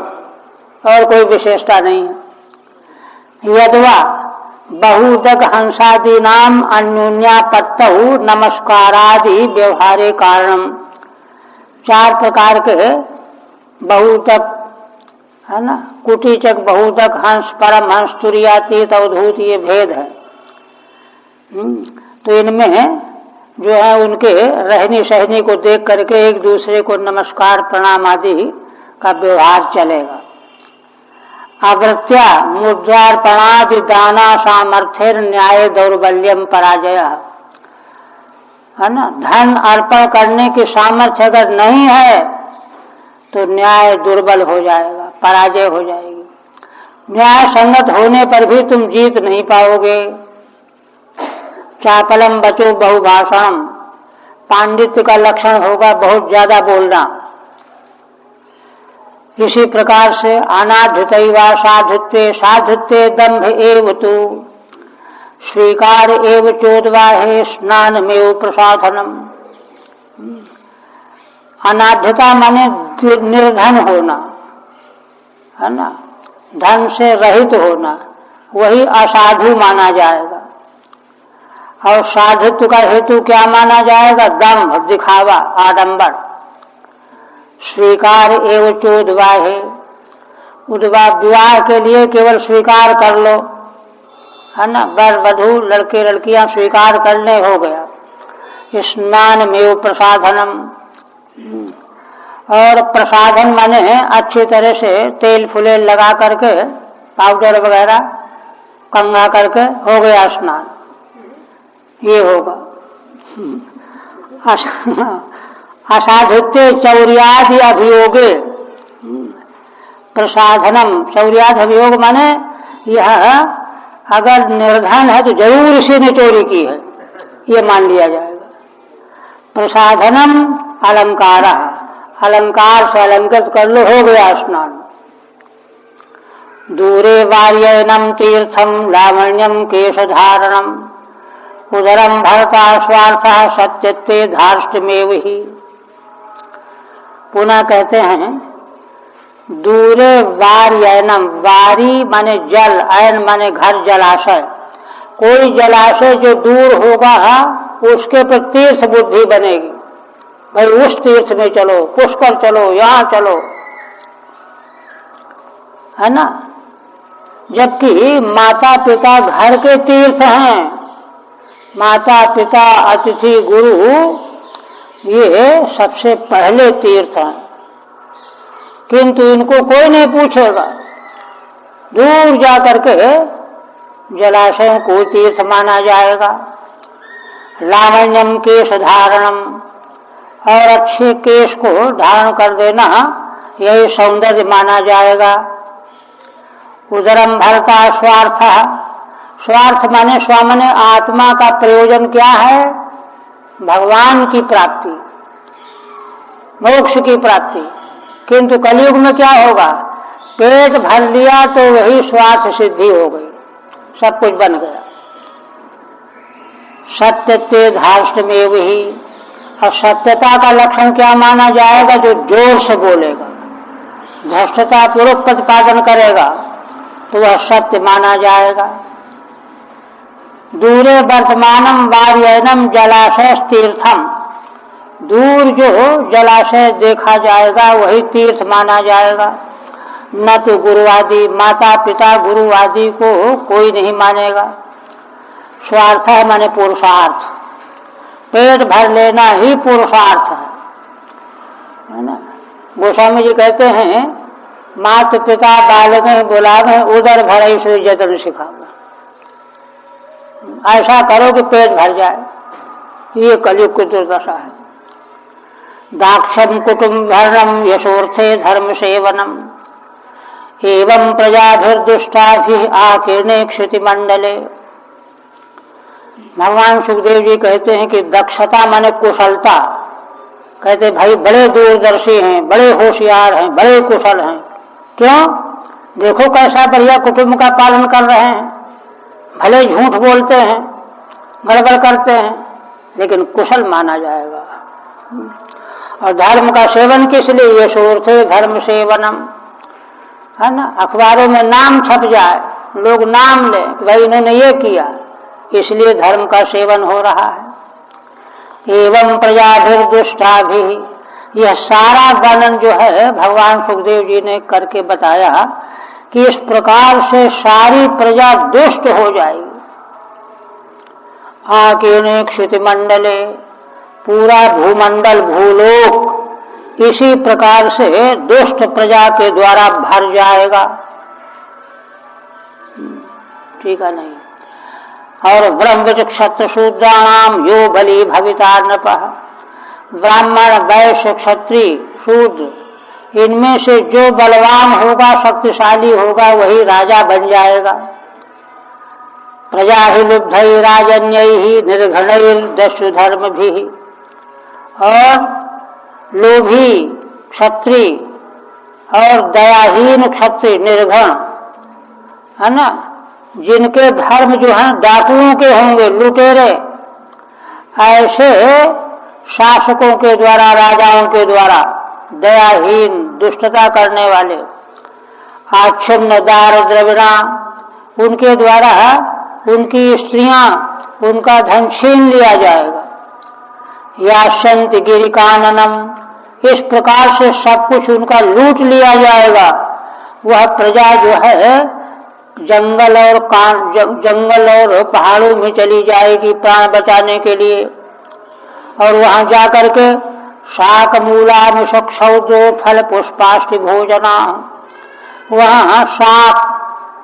और कोई विशेषता नहीं है। यद्वा बहुदक हंसादि नाम अन्योन्यापत्तौ नमस्कारादि व्यवहारे कारणम, चार प्रकार के बहुदक है ना, कुटीचक बहुदक हंस परम हंस तुरीयातीत अवधूत, ये भेद है। तो इनमें जो है उनके रहनी सहनी को देख करके एक दूसरे को नमस्कार प्रणाम आदि का व्यवहार चलेगा। अवृत्या मुद्रार्पणादि दाना सामर्थ्य न्याय दौर्बल्यम पराजय, है ना, धन अर्पण करने की सामर्थ्य अगर नहीं है तो न्याय दुर्बल हो जाएगा, पराजय हो जाएगी। न्याय संगत होने पर भी तुम जीत नहीं पाओगे। चापलम बचो बहुभाषणम, पांडित्य का लक्षण होगा बहुत ज्यादा बोलना। इसी प्रकार से अनाधितैवा साधुत्वे साधुत्वे दंभ एव तु स्वीकार एव चोदवाहे स्नानमेव प्रसाधनम। अनाध्यता माने निर्धन होना, है ना, धन से रहित होना, वही असाधु माना जाएगा। और साधुत्व का हेतु क्या माना जाएगा? दंभ, दिखावा, आडंबर। स्वीकार एवं चोदवाहे, उद्वा विवाह के लिए केवल स्वीकार कर लो, है ना, वर वधू लड़के लड़कियां स्वीकार करने हो गया। स्नान में प्रसाधनम, और प्रसाधन माने अच्छी तरह से तेल फुले लगा करके, पाउडर वगैरह कंघा करके हो गया स्नान, ये होगा। असाधुत्य चौर्यादि अभियोगे प्रसाधनम, चौर्यादि अभियोग माने यह अगर निर्धन है तो जरूर इसी ने चोरी की है, ये मान लिया जाएगा। प्रसाधनम अलंकार, अलंकार से अलंकृत कर लो, हो गया स्नान। दूरे वार्यनम तीर्थम लावण्यम केशधारणम उदरम भरता स्वार्थ सत्यत्वे धार्ष्टमेव ही। पुनः कहते हैं दूरे वार्यनम, वारी माने जल, अयन माने घर, जलाशय। कोई जलाशय जो दूर होगा उसके पर तीर्थ बुद्धि बनेगी, भाई उस तीर्थ में चलो, पुष्कर चलो, यहाँ चलो, है ना। जबकि माता पिता घर के तीर्थ हैं, माता पिता अतिथि गुरु ये सबसे पहले तीर्थ हैं, किंतु इनको कोई नहीं पूछेगा। दूर जा करके जलाशयों को तीर्थ माना जाएगा। लावण्यम केश धारणम, और अच्छे केश को धारण कर देना यही सौंदर्य माना जाएगा। उदरम भरता स्वार्थ, स्वार्थ माने स्वामने आत्मा का प्रयोजन क्या है? भगवान की प्राप्ति, मोक्ष की प्राप्ति। किंतु कलयुग में क्या होगा? पेट भर लिया तो वही स्वार्थ सिद्धि हो गई, सब कुछ बन गया। सत्यत्वे धार्ष्टमेव ही, और सत्यता का लक्षण क्या माना जाएगा? जो जोर से बोलेगा, धृष्टता पूर्वक प्रतिपादन करेगा तो वह सत्य माना जाएगा। दूरे वर्तमानम वार्यनम जलाशय तीर्थम, दूर जो जलाशय देखा जाएगा वही तीर्थ माना जाएगा। न तो गुरु आदि, माता पिता गुरु आदि को कोई नहीं मानेगा। स्वार्थ है माने पुरुषार्थ, पेट भर लेना ही पुरुषार्थ है ना। गोस्वामी जी कहते हैं माता पिता बालक बुलावे उदर भरे से जतन सिखावे। ऐसा करो कि पेट भर जाए, ये कलयुग की दुर्दशा है। दाक्षम कुटुंब भरणम यशोर्थे धर्म सेवनम एवं प्रजाभिर्दुष्टाभि आकीर्णे क्षिति मंडले। भगवान सुखदेव जी कहते हैं कि दक्षता माने कुशलता। कहते भाई बड़े दूरदर्शी हैं, बड़े होशियार हैं, बड़े कुशल हैं। क्यों? देखो कैसा बढ़िया कुटुंब का पालन कर रहे हैं, भले झूठ बोलते हैं, गड़बड़ करते हैं, लेकिन कुशल माना जाएगा। और धर्म का सेवन किस लिए? यशोर्थे धर्म सेवनम, है ना। अखबारों में नाम छप जाए, लोग नाम ले भाई इन्होंने ये किया, इसलिए धर्म का सेवन हो रहा है। एवं प्रजाभिर्दुष्टाभि, यह सारा वर्णन जो है भगवान सुखदेव जी ने करके बताया कि इस प्रकार से सारी प्रजा दुष्ट हो जाएगी। आकीर्णे क्षिति मंडले, पूरा भूमंडल भूलोक इसी प्रकार से दुष्ट प्रजा के द्वारा भर जाएगा। ठीक है नहीं। और ब्रह्म क्षत्र शूद्राणाम यो बलि भविता नृपः, ब्राह्मण वैश्य क्षत्रिय शूद्र इनमें से जो बलवान होगा, शक्तिशाली होगा, वही राजा बन जाएगा। प्रजा ही लुब्धै राजन्यै निर्घणैर दस्यु धर्म भी, और लोभी क्षत्रिय और दयाहीन क्षत्रिय निर्घण, है ना, जिनके धर्म जो हैं डाकुओं के होंगे, लुटेरे, ऐसे शासकों के द्वारा, राजाओं के द्वारा दयाहीन दुष्टता करने वाले, आच्छिन्न दारिद्र्यविना, उनके द्वारा उनकी स्त्रियां, उनका धन छीन लिया जाएगा। याशंत गिरिकाननम, इस प्रकार से सब कुछ उनका लूट लिया जाएगा। वह प्रजा जो है जंगल और पहाड़ों में चली जाएगी प्राण बचाने के लिए, और वहां जाकर के शाक मूला निषक्षौद्रो फल पुष्पाष्टि भोजना, वहां शाक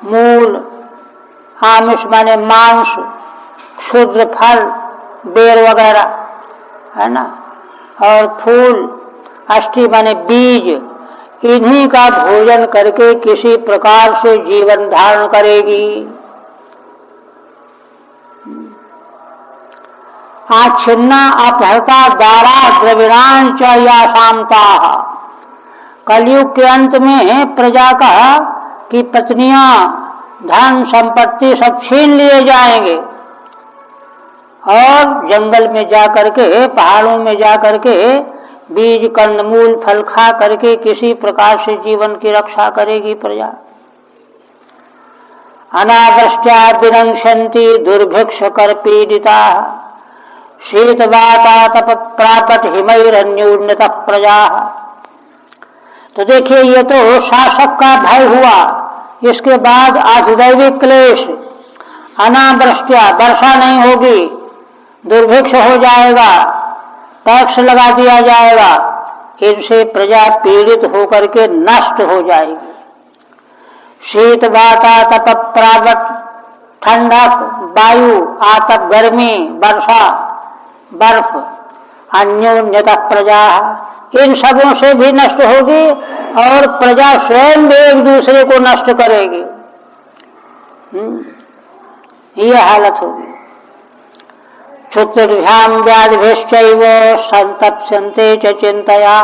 मूल, आमिष माने मांस, क्षुद्र फल बेर वगैरह, है ना, और फूल, अष्टि माने बीज, इन्हीं का भोजन करके किसी प्रकार से जीवन धारण करेगी। आच्छिन्ना अपहृता दारा द्रविणां च या शामताः, कलयुग के अंत में प्रजा का की पत्नियां, धन संपत्ति सब छीन लिए जाएंगे, और जंगल में जाकर के, पहाड़ों में जाकर के बीज कंदमूल फल खा करके किसी प्रकार से जीवन की रक्षा करेगी प्रजा। अनावृष्ट्या विनश्यन्ति दुर्भिक्ष कर पीड़िता, शीतवातातप प्रापत हिमैरन्योन्नत प्रजा। तो देखिए, ये तो शासक का भय हुआ, इसके बाद अधिदैविक क्लेश, अनावृष्ट्या, वर्षा नहीं होगी, दुर्भिक्ष हो जाएगा, टैक्स लगा दिया जाएगा, इनसे प्रजा पीड़ित होकर के नष्ट हो जाएगी। शीत वातातप प्रावट, ठंडक वायु, आतप गर्मी, वर्षा बर्फ, अन्योन्यत प्रजा, इन सबों से भी नष्ट होगी, और प्रजा स्वयं भी एक दूसरे को नष्ट करेगी। ये हालत होगी। क्षुत्रिभ्याम व्याधिभिश्चैव संतप्स्यन्ते च चिंतया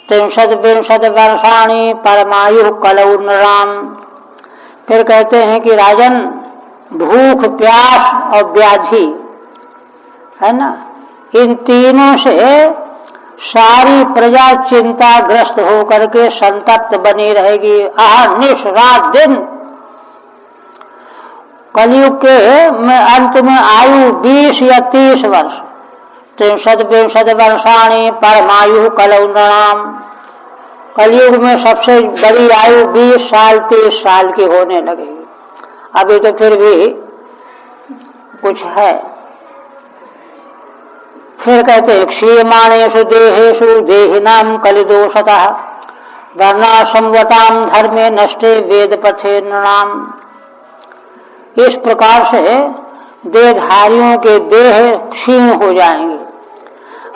30-20 वर्षाणि परमायु कलौ नृणाम्। फिर कहते हैं कि राजन, भूख, प्यास और व्याधि, है ना, इन तीनों से सारी प्रजा चिंताग्रस्त होकर के संतप्त बनी रहेगी, अहर्निश रात दिन। कलयुग के में अंत में आयु 20 या 30 वर्ष, 63 वर्षाणी परमायु कलौ नृणाम। कलयुग में सबसे बड़ी आयु 20 साल 30 साल की होने लगेगी। अभी तो फिर भी कुछ है। फिर कहते हैं क्षीयमाणेषु देहेषु देहिनाम कलिदोषतः वर्णाश्रमवताम धर्मे नष्टे वेद पथे नृणाम। इस प्रकार से देहधारियों के देह क्षीण हो जाएंगे।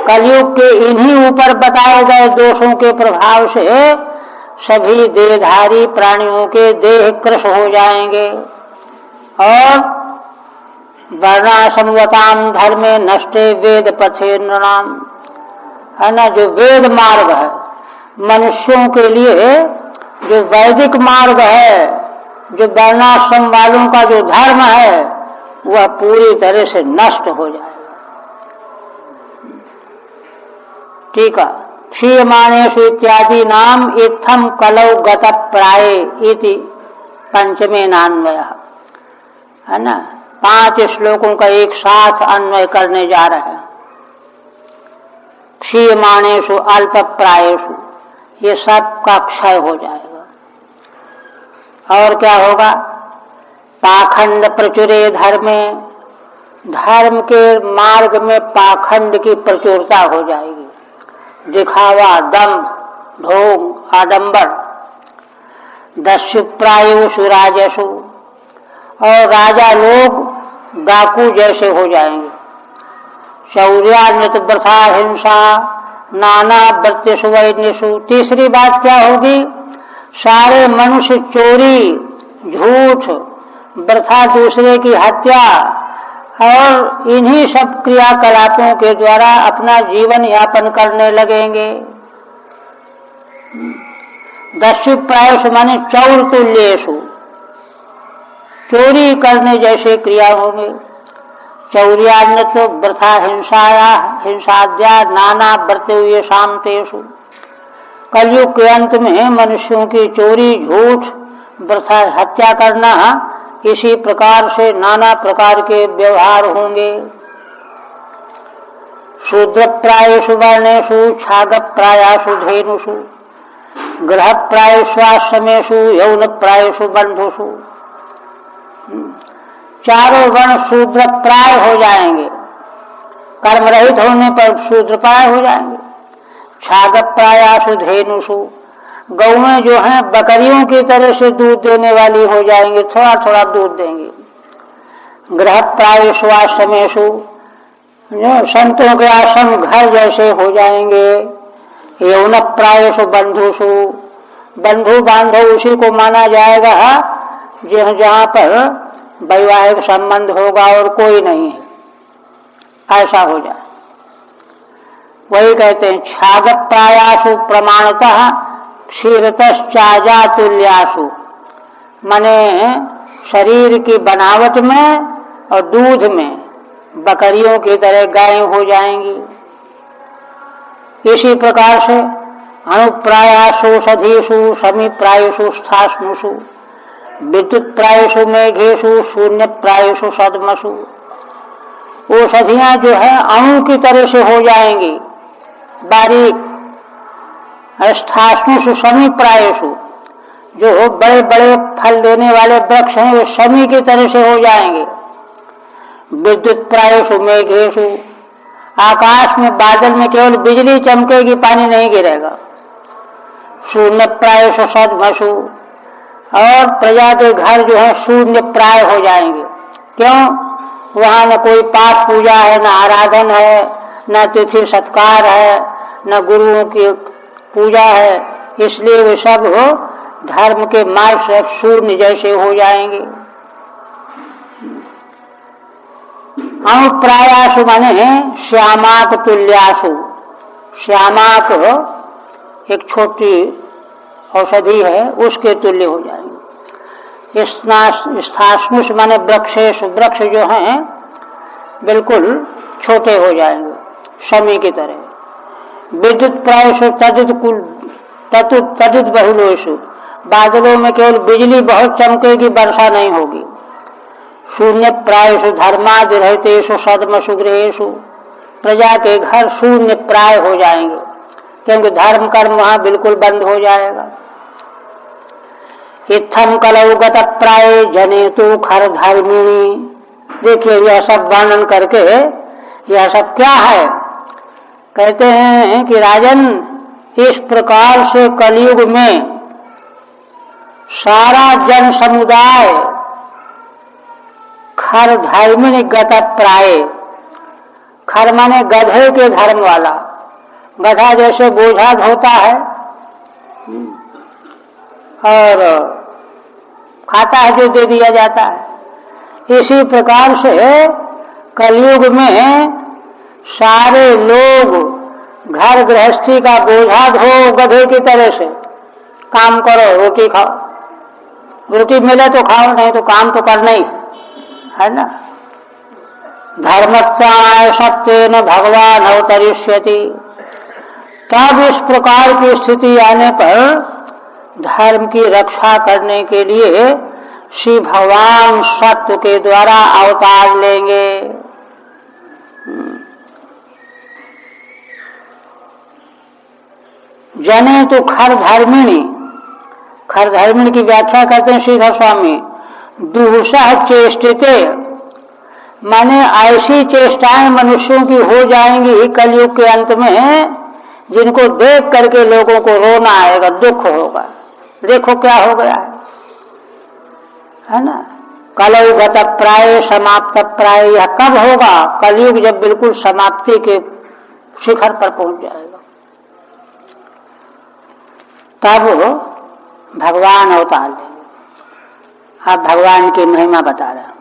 कलयुग के इन्हीं ऊपर बताए गए दोषों के प्रभाव से सभी देहधारी प्राणियों के देह कृश हो जाएंगे और वर्णाश्रमवताम धर्मे नष्टे वेद पथे नृणाम, है ना। जो वेद मार्ग है मनुष्यों के लिए, जो वैदिक मार्ग है, जो वर्णाश्रम वालों का जो धर्म है, वह पूरी तरह से नष्ट हो जाएगा। ठीक है। क्षीयमाणेषु इत्यादि नाम इत्थम कलौ गत प्राय इति पंचमे नान्वयः, है ना। 5 श्लोकों का एक साथ अन्वय करने जा रहे हैं। क्षीयमाणेषु अल्प प्रायेषु, ये सब का क्षय हो जाएगा। और क्या होगा? पाखंड प्रचुरे धर्मे, धर्म के मार्ग में पाखंड की प्रचुरता हो जाएगी। दिखावा, दंभ, ढोंग, आडंबर। दस्यु प्रायुषु राजसु, और राजा लोग डाकू जैसे हो जाएंगे। शौर्यान्वित वृथा हिंसा नाना वृत्तिषु वैन्यषु। तीसरी बात क्या होगी? सारे मनुष्य चोरी, झूठ, वृथा दूसरे की हत्या और इन्हीं सब क्रियाकलापों के द्वारा अपना जीवन यापन करने लगेंगे। दस्यु प्रायेषु माने चौर तुल्येषु, चोरी करने जैसे क्रिया होंगे। चौर्यान्वित वृथा हिंसाया हिंसाद्या नाना व्रते शांतेषु। कलयुग के अंत में मनुष्यों की चोरी, झूठ, वृथा हत्या करना, इसी प्रकार से नाना प्रकार के व्यवहार होंगे। शूद्र प्रायेषु वर्णेषु छाग प्रायासु धेनुषु गृह प्रायेष्वाश्रमेषु यौन प्रायेषु बंधुषु। चारों वर्ण शूद्र प्राय हो जाएंगे। कर्म रहित होने पर शूद्र प्राय हो जाएंगे। छाग प्रायासु धेनुषु, गौएं जो हैं बकरियों की तरह से दूध देने वाली हो जाएंगी, थोड़ा थोड़ा दूध देंगी। गृह प्रायेषु आश्रमेषु, संतों के आश्रम घर जैसे हो जाएंगे। यौन प्रायेषु बंधुषु, बंधु बांधव उसी को माना जाएगा जहाँ पर वैवाहिक संबंध होगा और कोई नहीं है, ऐसा हो जाए। वही कहते हैं छाग प्रायासु प्रमाणतः क्षीरतश्चाजातुल्यासु, माने शरीर की बनावट में और दूध में बकरियों की तरह गायें हो जाएंगी। इसी प्रकार से अणुप्रायासु सधीषु समीप्रायसु स्थाश्मुषु विद्युत प्रायसु मेघेशु शून्य प्रायसु सदमसु। औषधियां जो है अणु की तरह से हो जाएंगी, बारीक। स्थाश्मुषु समी प्रायसु, जो बड़े बड़े फल देने वाले वृक्ष हैं वो समी की तरह से हो जाएंगे। विद्युत प्रायसु मेघेशु, आकाश में बादल में केवल बिजली चमकेगी, पानी नहीं गिरेगा। शून्य प्रायसु सदमसु, और प्रजा के घर जो है शून्य प्राय हो जाएंगे। क्यों? वहाँ न कोई पाठ पूजा है, न आराधन है, न तिथि सत्कार है, न गुरुओं की पूजा है, इसलिए वे सब धर्म के मार्ग से शून्य जैसे हो जाएंगे। अणुप्रायासु माने श्यामाक तुल्यासु, श्यामाक एक छोटी औषधि है, उसके तुल्य हो जाएंगे। स्थाश्मुष माने वृक्षेश, वृक्ष जो हैं बिल्कुल छोटे हो जाएंगे, शमी की तरह। विद्युत प्रायसु तदित बहुलोषु, बादलों में केवल बिजली बहुत चमकेगी, वर्षा नहीं होगी। शून्य प्रायसु धर्मादिरहितेषु सद्मसु गृहेषु, प्रजा के घर शून्य प्राय हो जाएंगे, क्योंकि धर्म कर्म वहां बिल्कुल बंद हो जाएगा। इत्थम कलौ गत प्राय जने तो खर धर्मिणी। देखिए यह सब वर्णन करके यह सब क्या है, कहते हैं कि राजन, इस प्रकार से कलयुग में सारा जन समुदाय खर धर्मिणी गत प्राय, खर माने गधे के धर्म वाला, गधा जैसे बोझा ढोता है और खाता है जो दे दिया जाता है, इसी प्रकार से कलयुग में सारे लोग घर गृहस्थी का बोझा ढो गधे की तरह से, काम करो रोटी खाओ, रोटी मिले तो खाओ, नहीं तो काम तो करना ही है ना। धर्मत्याय सत्येन भगवान अवतरिष्यति। तब इस प्रकार की स्थिति आने पर धर्म की रक्षा करने के लिए श्री भगवान सत्य के द्वारा अवतार लेंगे। जने तो खर धर्मिणी, खर धर्मिणी की व्याख्या करते हैं श्रीधर स्वामी, दुःसह चेष्टिते, माने ऐसी चेष्टाएं मनुष्यों की हो जाएंगी कलयुग के अंत में, जिनको देख करके लोगों को रोना आएगा, दुख होगा। देखो क्या हो गया है ना। कलौ गत प्राय समाप्त प्राय, यह कब होगा? कलयुग जब बिल्कुल समाप्ति के शिखर पर पहुंच जाएगा, तब भगवान अवतार लेंगे। अब भगवान की महिमा बता रहा,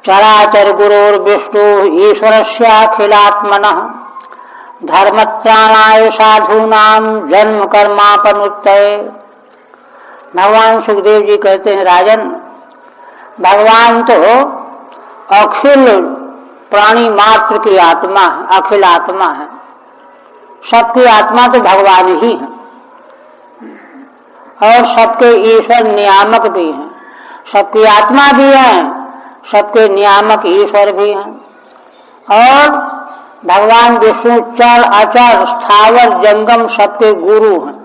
चराचर गुरोर विष्णु ईश्वरस्याखिलात्मनः धर्मत्राणाय साधूनाम जन्म कर्मापनुत्तये। भगवान सुखदेव जी कहते हैं, राजन, भगवान तो अखिल प्राणी मात्र की आत्मा है, अखिल आत्मा है, सबकी आत्मा तो भगवान ही है और सबके ईश्वर नियामक भी हैं। सबकी आत्मा भी है, सबके नियामक ईश्वर भी हैं। और भगवान विष्णु चर अचर स्थावर जंगम सबके गुरु हैं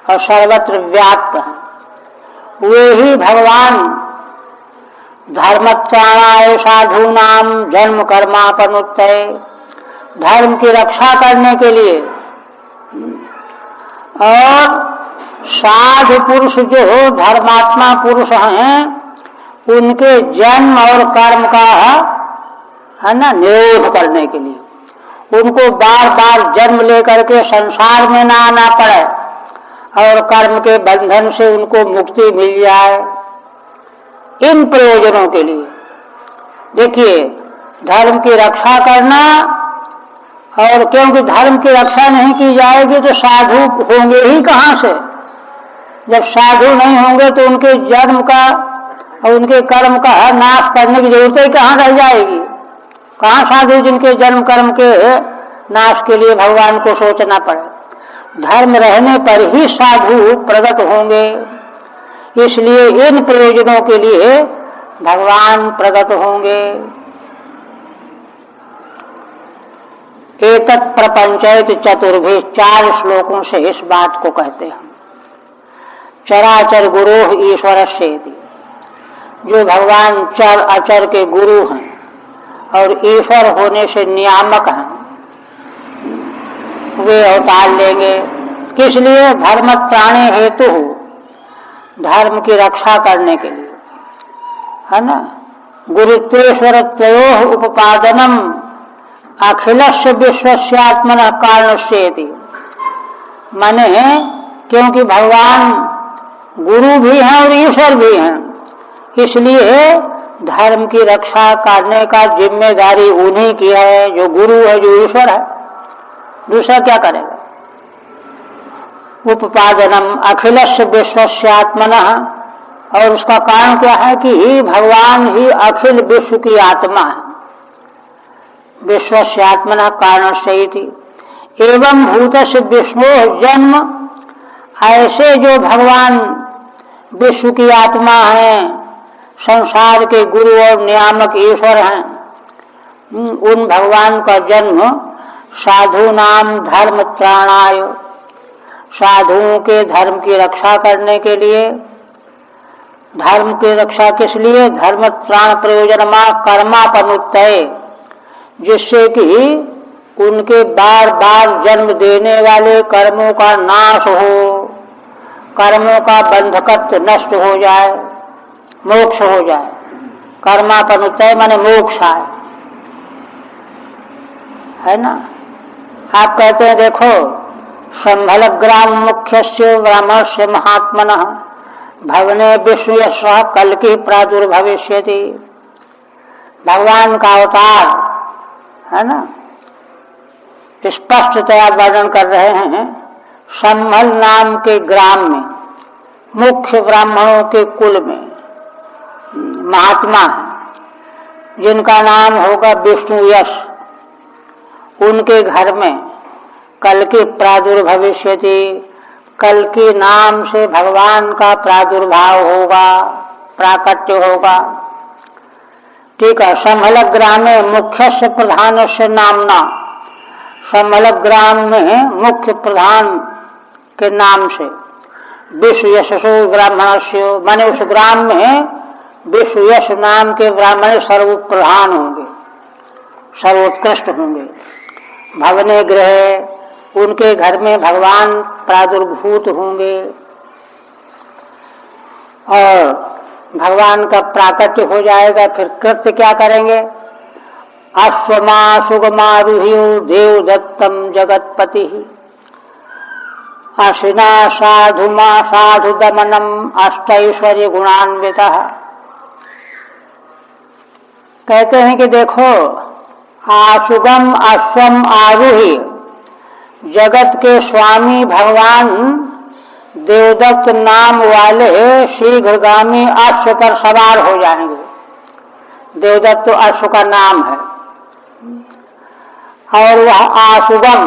और सर्वत्र व्याप्त हैं। वे ही भगवान धर्मत्राणाय साधूनाम जन्म कर्मापनुत्तये, धर्म की रक्षा करने के लिए और साधु पुरुष जो धर्मात्मा पुरुष हैं, उनके जन्म और कर्म का है ना निरोध करने के लिए, उनको बार बार जन्म लेकर के संसार में ना आना पड़े और कर्म के बंधन से उनको मुक्ति मिल जाए, इन प्रयोजनों के लिए। देखिए, धर्म की रक्षा करना, और क्योंकि धर्म की रक्षा नहीं की जाएगी तो साधु होंगे ही कहाँ से? जब साधु नहीं होंगे तो उनके जन्म का और उनके कर्म का नाश करने की जरूरत ही कहाँ रह जाएगी? कहाँ साधु जिनके जन्म कर्म के नाश के लिए भगवान को सोचना पड़े? धर्म रहने पर ही साधु प्रकट होंगे, इसलिए इन प्रयोजनों के लिए भगवान प्रकट होंगे। एतत् प्रपंचैत चतुर्भि, 4 श्लोकों से इस बात को कहते हैं। चराचर गुरोः ईश्वरस्येति, जो भगवान चर अचर के गुरु हैं और ईश्वर होने से नियामक हैं, वे अवतार लेंगे। किस लिए? धर्म त्राणे हेतु, धर्म की रक्षा करने के लिए, है ना। गुरुत्वेश्वर त्रयोः उपादानम अखिलस्य विश्वस्यात्मनः कारणस्येति, माने क्योंकि भगवान गुरु भी हैं और ईश्वर भी हैं, इसलिए धर्म की रक्षा करने का जिम्मेदारी उन्हीं की है, जो गुरु है, जो ईश्वर है। दूसरा क्या करेगा? उपादानम अखिलस्य विश्वस्यात्मनः, और उसका कारण क्या है कि भगवान ही अखिल विश्व की आत्मा है। विश्वस्यात्मनः कारणस्येति एवं भूतस्य विष्णु जन्म, ऐसे जो भगवान विश्व की आत्मा है, संसार के गुरु और नियामक ईश्वर हैं, उन भगवान का जन्म साधु नाम धर्म त्राणाय, साधुओं के धर्म की रक्षा करने के लिए। धर्म की रक्षा किस लिए? धर्म त्राण प्रयोजनमा कर्मापनुत्तये, जिससे कि उनके बार बार जन्म देने वाले कर्मों का नाश हो, कर्मों का बंधकत्व नष्ट हो जाए, मोक्ष हो जाए। कर्मापनुत्तये माने मोक्ष आए, है ना। आप कहते हैं देखो, संभलग्राम मुख्यस्य ब्राह्मणस्य महात्मनः भवने विष्णु यशः कल्कि प्रादुर्भविष्यति। भगवान का अवतार, है ना, स्पष्टतया वर्णन कर रहे हैं। संभल नाम के ग्राम में, मुख्य ब्राह्मणों के कुल में महात्मा है, जिनका नाम होगा विष्णु यश, उनके घर में कल्कि प्रादुर्भविष्यति, कल्कि नाम से भगवान का प्रादुर्भाव होगा, प्राकट्य होगा। ठीक है। संभलग्राम में मुख्यस्य प्रधानस्य नामना, संभलग्राम में मुख्य प्रधान के नाम से विश्व यशसो ब्राह्मणस्य, माने उस ग्राम में विश्व यश नाम के ब्राह्मण सर्वप्रधान होंगे, सर्वोत्कृष्ट होंगे। भवने गृह, उनके घर में भगवान प्रादुर्भूत होंगे और भगवान का प्राकट्य हो जाएगा। फिर कृत्य क्या करेंगे? अश्वमा सुगमारुह्यो देव दत्तम जगतपति, अशिना साधुमा साधु दमनम अष्टैश्वर्य गुणान्विता। कहते हैं कि देखो, आशुगम अश्वम आरुह्य, जगत के स्वामी भगवान देवदत्त नाम वाले शीघ्रगामी अश्व पर सवार हो जाएंगे। देवदत्त तो अश्व का नाम है। और वह आशुगम,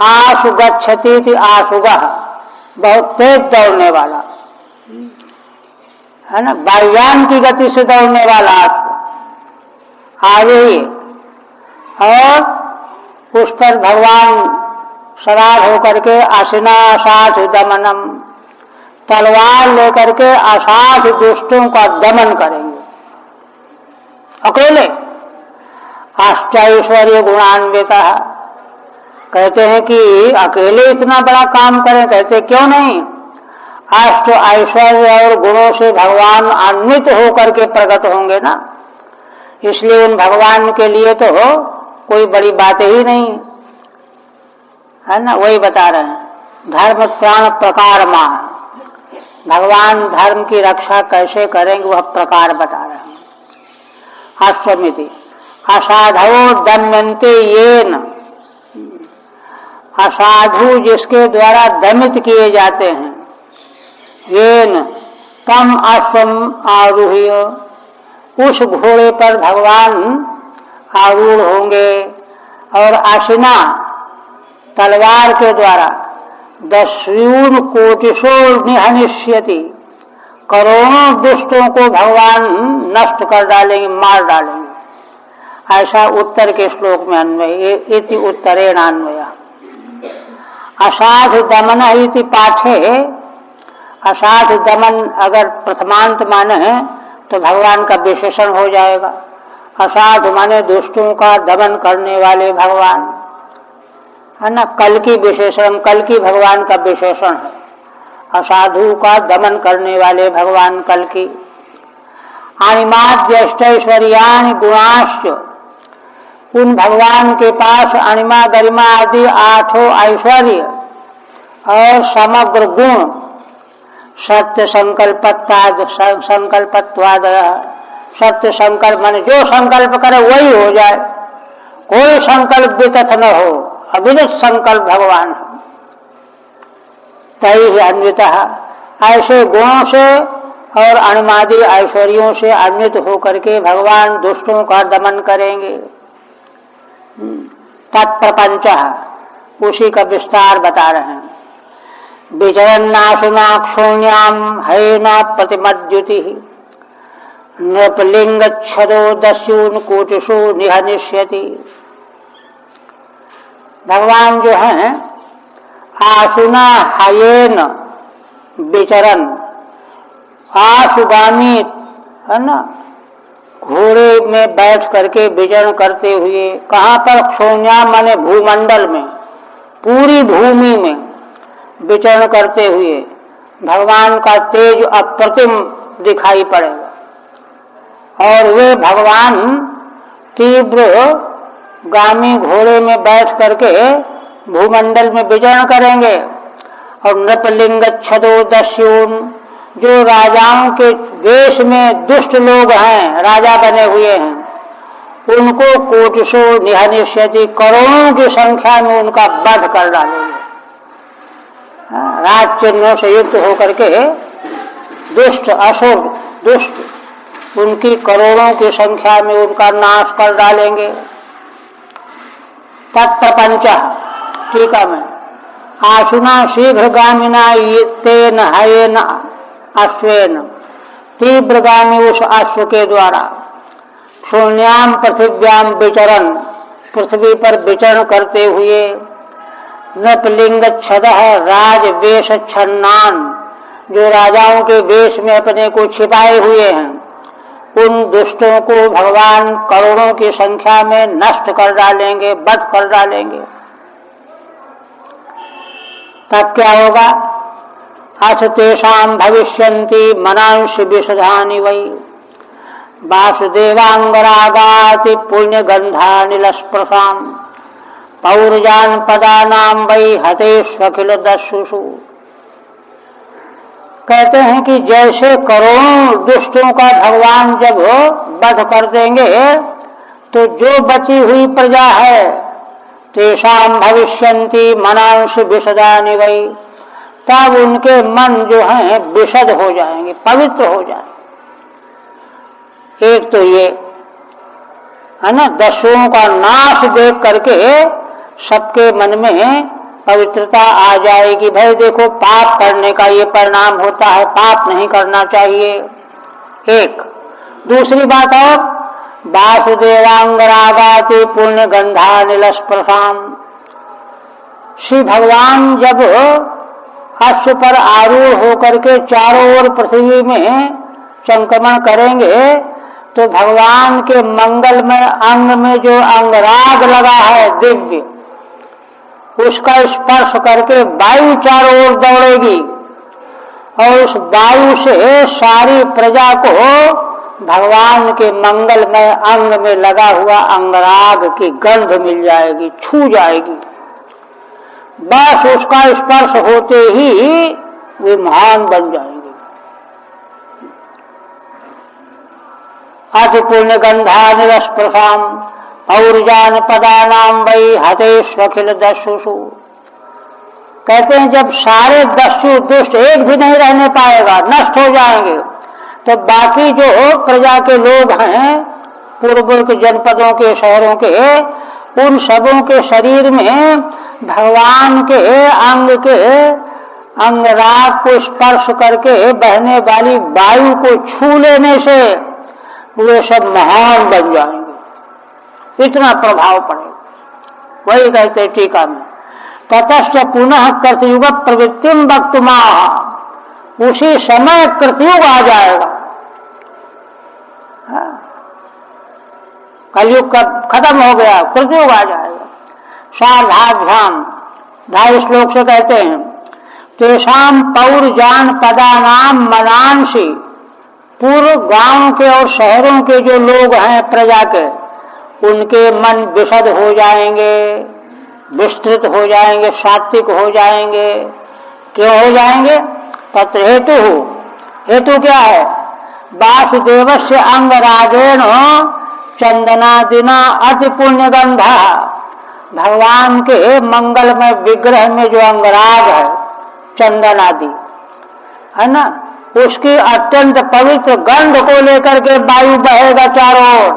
आशु गच्छति थी आशुगः, बहुत तेज दौड़ने वाला, है ना, वायुयान की गति से दौड़ने वाला आगे, और उस पर भगवान सवार होकर के असिना असाधु दमनम, तलवार लेकर के असाधु दुष्टों का दमन करेंगे अकेले। अष्टैश्वर्य गुणान्विता, कहते हैं कि अकेले इतना बड़ा काम करें, कहते क्यों नहीं, अष्ट ऐश्वर्य और गुणों से भगवान अन्वित होकर के प्रकट होंगे ना, इसलिए उन भगवान के लिए तो कोई बड़ी बात ही नहीं, है ना। वही बता रहे हैं, धर्म प्राण प्रकार माह, भगवान धर्म की रक्षा कैसे करेंगे वह प्रकार बता रहे हैं। अश्वमिति असाधवो दमयन्ते येन, असाधु जिसके द्वारा दमित किए जाते हैं, येन तम अश्वम आरूह्य, उस घोड़े पर भगवान आरूढ़ होंगे। और आशिना, तलवार के द्वारा, दस्यून कोटिशो निहनिष्यति, करोड़ों दुष्टों को भगवान नष्ट कर डालेंगे, मार डालेंगे। ऐसा उत्तर के श्लोक में अन्वय, इति उत्तरेण अन्वय। असाधु दमन इति पाठे, असाधु दमन अगर प्रथमांत माने तो भगवान का विशेषण हो जाएगा। असाधु माने दुष्टों का दमन करने वाले भगवान, है ना। कल की विशेषण, कल की भगवान का विशेषण है, असाधु का दमन करने वाले भगवान कल की। अणिमाद्य अष्टैश्वर्याणि गुणाश्च, उन भगवान के पास अणिमा गरिमा आदि आठों ऐश्वर्य और समग्र गुण, सत्य संकल्पत्वाद, सत्य संकल्प माने जो संकल्प करे वही हो जाए, कोई संकल्प विकथ न हो, अविनित संकल्प भगवान है। तैः अन्वितः, ऐसे गुणों से और अणिमादि ऐश्वर्यों से अन्वित होकर के भगवान दुष्टों का दमन करेंगे। तत्प्रपंच, उसी का विस्तार बता रहे हैं। विचरन्नाशुनाक्षोण्याम हैना प्रतिमद्युति, नृपलिंग छदो दस्यून कोटिषु निहनिष्यति। भगवान जो हैं आसुना हयेन विचरण, आशुगामी है ना, घोड़े में बैठ करके विचरण करते हुए, कहाँ पर? क्षोण्या माने भूमंडल में, पूरी भूमि में विचरण करते हुए भगवान का तेज अप्रतिम दिखाई पड़ेगा। और वे भगवान तीव्र गामी घोड़े में बैठ करके भूमंडल में विचरण करेंगे। और नृपलिंग छदो दस्यून, जो राजाओं के देश में दुष्ट लोग हैं, राजा बने हुए हैं, उनको कोटिशो निहनिष्यति, करोड़ों की संख्या में उनका वध कर डालेंगे। राज चिन्हों से युक्त होकर के दुष्ट असुर, दुष्ट, उनकी करोड़ों की संख्या में उनका नाश कर डालेंगे। तत्प्रपंच टीका में आशुना शीघ्रगामिना तेन हयेन अश्वेन, तीव्रगामी उस अश्व के द्वारा शून्याम पृथिव्याम विचरण, पृथ्वी पर विचरण करते हुए, नृपलिंग छदः राज वेश छन्नान, जो राजाओं के वेश में अपने को छिपाए हुए हैं, उन दुष्टों को भगवान करोड़ों की संख्या में नष्ट कर डालेंगे, वध कर डालेंगे। तब क्या होगा? अथ तेषां भविष्यन्ति मनांसि विशदानि वै, वासुदेवांगरागाति पुण्य गंधानिलस्पृशाम्, पौर्जान पदानाम वै हतेष्वखिल दस्युषु। कहते हैं कि जैसे करोड़ों दुष्टों का भगवान जब वध कर देंगे, तो जो बची हुई प्रजा है, तेषां भविष्यन्ति मनांसि विशदानि वै, तब उनके मन जो हैं विशद हो जाएंगे, पवित्र हो जाएंगे। एक तो ये है ना, दस्युओं का नाश देख करके सबके मन में पवित्रता आ जाएगी। भाई देखो, पाप करने का ये परिणाम होता है, पाप नहीं करना चाहिए। एक दूसरी बात और, वासुदेवांगरागाति पुण्य गंधानिलस्पृशाम्, श्री भगवान जब अश्व पर आरूढ़ होकर के चारों ओर पृथ्वी में संक्रमण करेंगे, तो भगवान के मंगलमय अंग में जो अंगराग लगा है दिव्य, उसका स्पर्श करके वायु चारों ओर दौड़ेगी, और उस वायु से सारी प्रजा को भगवान के मंगलमय अंग में लगा हुआ अंगराग की गंध मिल जाएगी, छू जाएगी। बस उसका स्पर्श होते ही वे महान बन जाएंगे। अति पुण्य गंधानिलस्पृशाम् पौर्जान पदानाम वै हतेष्वखिल दस्युषु। कहते हैं जब सारे दस्यु दुष्ट एक भी नहीं रहने पाएगा, नष्ट हो जाएंगे, तो बाकी जो प्रजा के लोग हैं, पूर्व के जनपदों के, शहरों के, उन सबों के शरीर में भगवान के अंगराग को स्पर्श करके बहने वाली वायु को छू लेने से वे सब महान बन जाएंगे, इतना प्रभाव पड़ेगा। वही कहते टीका में, ततश्च पुनः कृतयुग प्रवृत्तिम वक्तुमा, उसी समय कृतयुग आ जाएगा। कलयुग का खत्म हो गया, कृतयुग आ जाएगा। सार्धाभ्याम 2.5 श्लोक से कहते हैं, तेषाम पौर्जान पदानाम मनांसि, पूर्व गांव के और शहरों के जो लोग हैं प्रजा के, उनके मन विशद हो जाएंगे, विस्तृत हो जाएंगे, सात्विक हो जाएंगे। क्यों हो जाएंगे? तत्र हेतु क्या है? वासुदेवस्य अंगरागेण चंदनादिना अति पुण्य गंधा, भगवान के मंगलमय विग्रह में जो अंगराग है, चंदन आदि है ना, उसकी अत्यंत पवित्र गंध को लेकर के वायु बहेगा चारों ओर।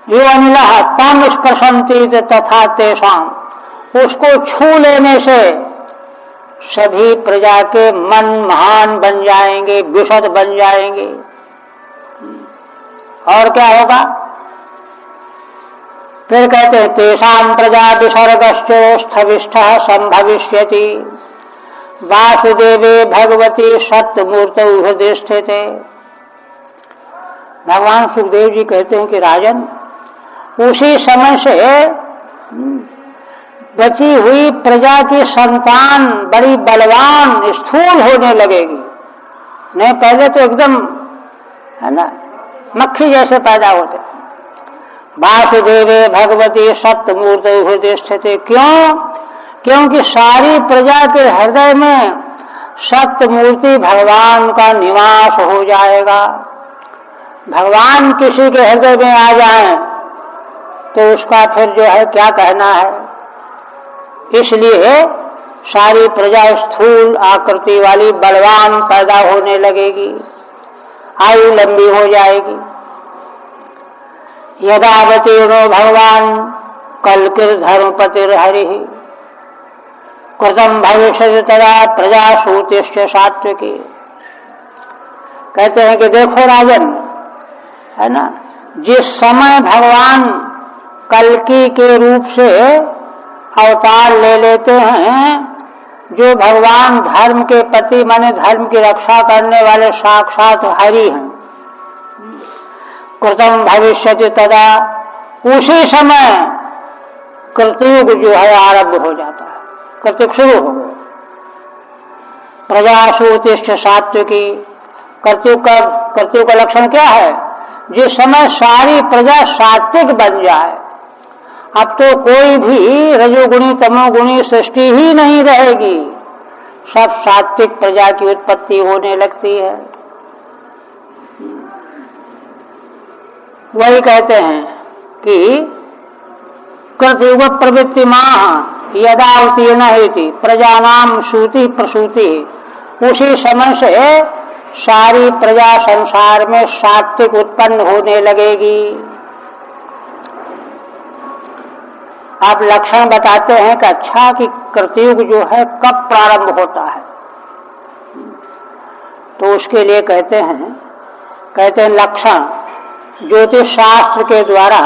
यो अनिलः तम स्पर्शन्ति तथा तेषाम, उसको छू लेने से सभी प्रजा के मन महान बन जाएंगे, विशद बन जाएंगे। और क्या होगा? फिर कहते हैं तेषां प्रजा विसर्गश्चोस्थविष्ठः संभविष्यति वासुदेवे भगवती सत्यमूर्तौ हृदय स्थिते। भगवान सुखदेव जी कहते हैं कि राजन, उसी समय से बची हुई प्रजा की संतान बड़ी बलवान स्थूल होने लगेगी। नहीं, पहले तो एकदम है ना मक्खी जैसे पैदा होते। वासुदेवे भगवती सत्यमूर्ति हृदय स्थिति। क्यों? क्योंकि सारी प्रजा के हृदय में सत्यमूर्ति भगवान का निवास हो जाएगा। भगवान किसी के हृदय में आ जाए तो उसका फिर जो है क्या कहना है। इसलिए सारी प्रजा स्थूल आकृति वाली बलवान पैदा होने लगेगी, आयु लंबी हो जाएगी। यदावतीर्णो भगवान कल्किर्धर्मपतिर्हरिः कृतं भविष्यति तदा प्रजा सूतिश्च सात्विकी। कहते हैं कि देखो राजन, है ना, जिस समय भगवान कल्कि के रूप से अवतार ले लेते हैं, जो भगवान धर्म के पति माने धर्म की रक्षा करने वाले साक्षात हरि हैं, कृतं भविष्यति तदा, उसी समय कृतयुग जो है आरंभ हो जाता है, कृतयुग शुरू हो गया। प्रजासूतिष्ठ सात्विकी। कृतयुग का लक्षण क्या है? जिस समय सारी प्रजा सात्विक बन जाए। अब तो कोई भी रजोगुणी तमोगुणी सृष्टि ही नहीं रहेगी, सब सात्विक प्रजा की उत्पत्ति होने लगती है। वही कहते हैं कि कृतयुग प्रवृत्ति माह यदा उत्तीर्ण हेति प्रजानाम सूति प्रसूति। उसी समय से सारी प्रजा संसार में सात्विक उत्पन्न होने लगेगी। आप लक्षण बताते हैं कि अच्छा कि कृतयुग जो है कब प्रारंभ होता है, तो उसके लिए कहते हैं लक्षण ज्योतिष शास्त्र के द्वारा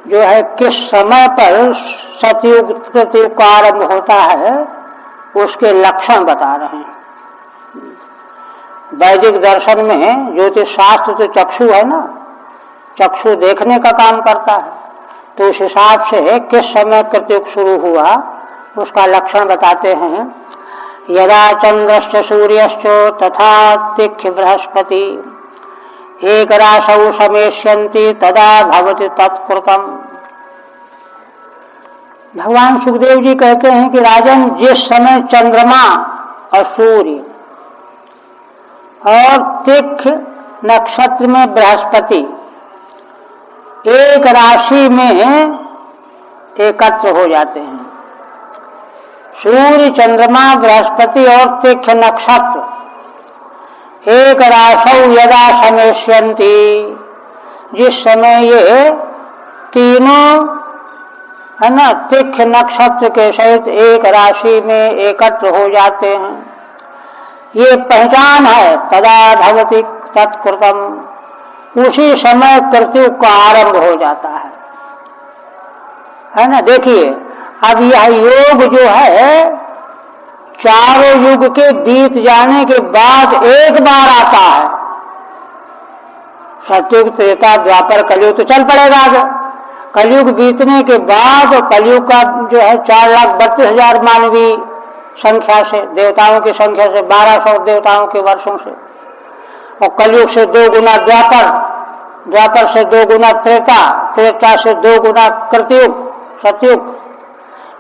जो है किस समय पर सतयुग कृतयुग का आरंभ होता है उसके लक्षण बता रहे हैं। वैदिक दर्शन में ज्योतिष शास्त्र तो चक्षु है ना, चक्षु देखने का काम करता है, तो उस हिसाब से किस समय कृतयुग शुरू हुआ उसका लक्षण बताते हैं। यदा चंद्रश्च सूर्यश्च तथा तिथ्य बृहस्पति एक राशौ समेष्यन्ति तदा भवति तत्कृतम्। भगवान सुखदेव जी कहते हैं कि राजन, जिस समय चंद्रमा और सूर्य और तिथि नक्षत्र में बृहस्पति एक राशि में एकत्र हो जाते हैं, सूर्य चंद्रमा बृहस्पति और तिथि नक्षत्र एक राशौ यदा समेष्यन्ति, जिस समय ये तीनों है ना तिथि नक्षत्र के सहित एक राशि में एकत्र हो जाते हैं, ये पहचान है। तदा भवति तत्कृतम्, उसी समय कृतयुग का आरंभ हो जाता है ना। देखिए अब यह योग जो है चारों युग के बीत जाने के बाद एक बार आता है। सतयुग त्रेता द्वापर कलयुग तो चल पड़ेगा आगे, कलयुग बीतने के बाद कलयुग का जो है 4,32,000 मानवीय संख्या से, देवताओं की संख्या से 1200 देवताओं के वर्षों से, और कलयुग से 2 गुना द्वापर, द्वापर से 2 गुना त्रेता, त्रेता से 2 गुना कृतयुग सतयुग।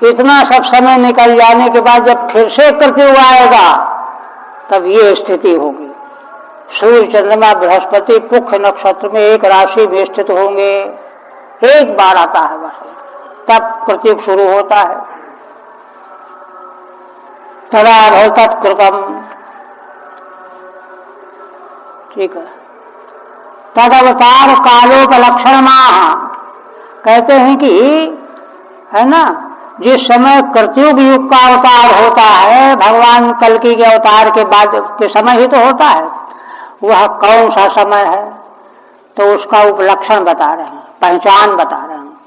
इतना सब समय निकल जाने के बाद जब फिर से कृतयुग आएगा तब ये स्थिति होगी। सूर्य चंद्रमा बृहस्पति पुष्य नक्षत्र में एक राशि में स्थित होंगे, एक बार आता है बस, तब कृतयुग शुरू होता है। तदा भवति कृतम्, ठीक है। तद अवतार कालोपलक्षण माह, कहते हैं कि है ना, जिस समय कृतयुग युग का अवतार होता है, भगवान कल्कि के अवतार के बाद के समय ही तो होता है, वह कौन सा समय है, तो उसका उपलक्षण बता रहे हैं, पहचान बता रहे हैं।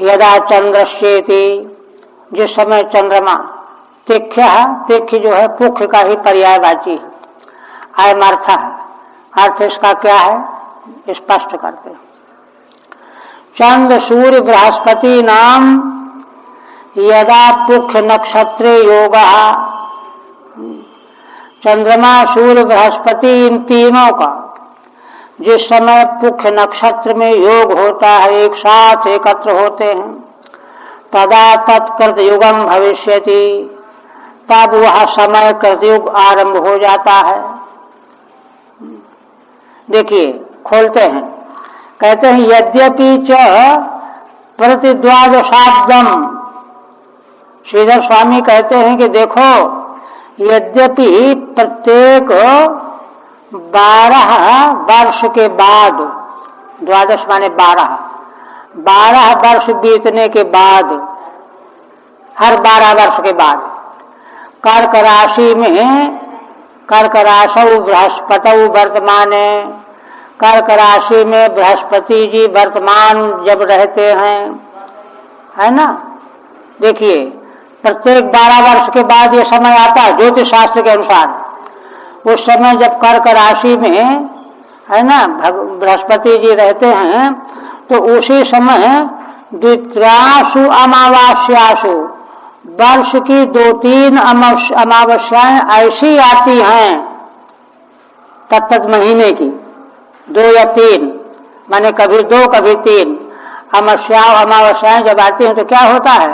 यदा चंद्रश्चेति, जिस समय चंद्रमा, तिथ्य है, तिथ्य जो है पुख्य का ही पर्यायवाची है, अयमर्थ है, अर्थ इसका क्या है स्पष्ट करते हैं। चंद्र सूर्य बृहस्पति नाम यदा पुख्य नक्षत्रे योग, चंद्रमा सूर्य बृहस्पति इन तीनों का जिस समय पुख्य नक्षत्र में योग होता है, एक साथ एकत्र होते हैं, तदा तत्कृतयुगम भविष्यति, तब वह समय कृतयुग आरंभ हो जाता है। देखिए खोलते हैं, कहते हैं यद्यपि च प्रतिद्वादशाब्दम, श्रीधर स्वामी कहते हैं कि देखो यद्यपि प्रत्येक 12 वर्ष के बाद, द्वादश माने 12 वर्ष बीतने के बाद, हर 12 वर्ष के बाद कर्क राशि में, कर्क राशौ बृहस्पतौ वर्तमाने, कर्क राशि में बृहस्पति जी वर्तमान जब रहते हैं, है ना। देखिए प्रत्येक 12 वर्ष के बाद ये समय आता है ज्योतिष शास्त्र के अनुसार। उस समय जब कर्क राशि में, है ना, बृहस्पति जी रहते हैं, तो उसी समय द्वित्रासु अमावास्यासु, वर्ष की 2-3 अमावस्याएं ऐसी आती हैं तत्त महीने की, 2 या 3, माने कभी 2 कभी 3 अमावस्याएं जब आती हैं तो क्या होता है,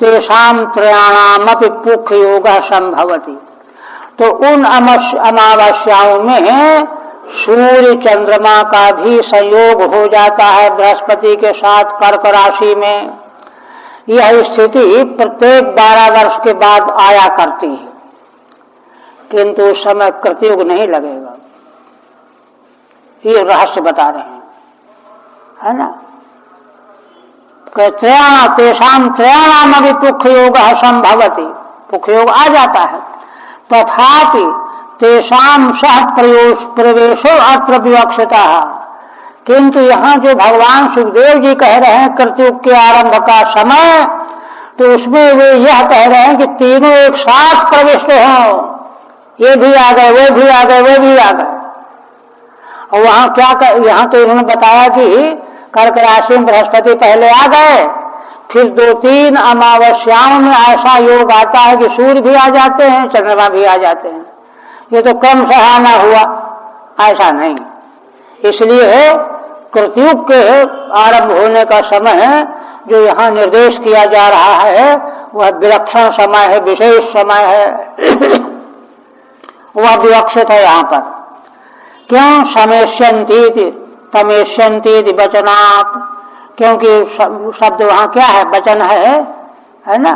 तेषाम त्रयाणामपि पुख्य योग संभवति, तो उन अमावस्याओं में सूर्य चंद्रमा का भी संयोग हो जाता है बृहस्पति के साथ कर्क राशि में। यह स्थिति प्रत्येक 12 वर्ष के बाद आया करती है, किंतु उस समय कृतयुग नहीं लगेगा, ये रहस्य बता रहे हैं, है ना। तेषाम त्रयाणाम अभी पुख्य योग संभवति, पुख्य योग आ जाता है, तथापि तेषाम सह प्रवेशो अत्र विवक्षिता, किंतु यहाँ जो भगवान सुखदेव जी कह रहे हैं कृतयुग के आरंभ का समय, तो उसमें वे यह कह रहे हैं कि तीनों एक साथ प्रविष्ट हों, ये भी आ गए, वो भी आ गए, वो भी आ गए। और वहाँ क्या यहाँ तो इन्होंने बताया कि कर्क राशि में बृहस्पति पहले आ गए, फिर 2-3 अमावस्याओं में ऐसा योग आता है कि सूर्य भी आ जाते हैं, चंद्रमा भी आ जाते हैं। ये तो कम सहाना हुआ, ऐसा नहीं। इसलिए कृतयुग के आरंभ होने का समय जो यहाँ निर्देश किया जा रहा है वह विलक्षण समय है, विशेष समय है, वह विवक्षित है यहाँ पर। क्यों? समेष्यन्ति तमेष्यन्ति वचनात्, क्योंकि शब्द वहाँ क्या है, वचन है ना।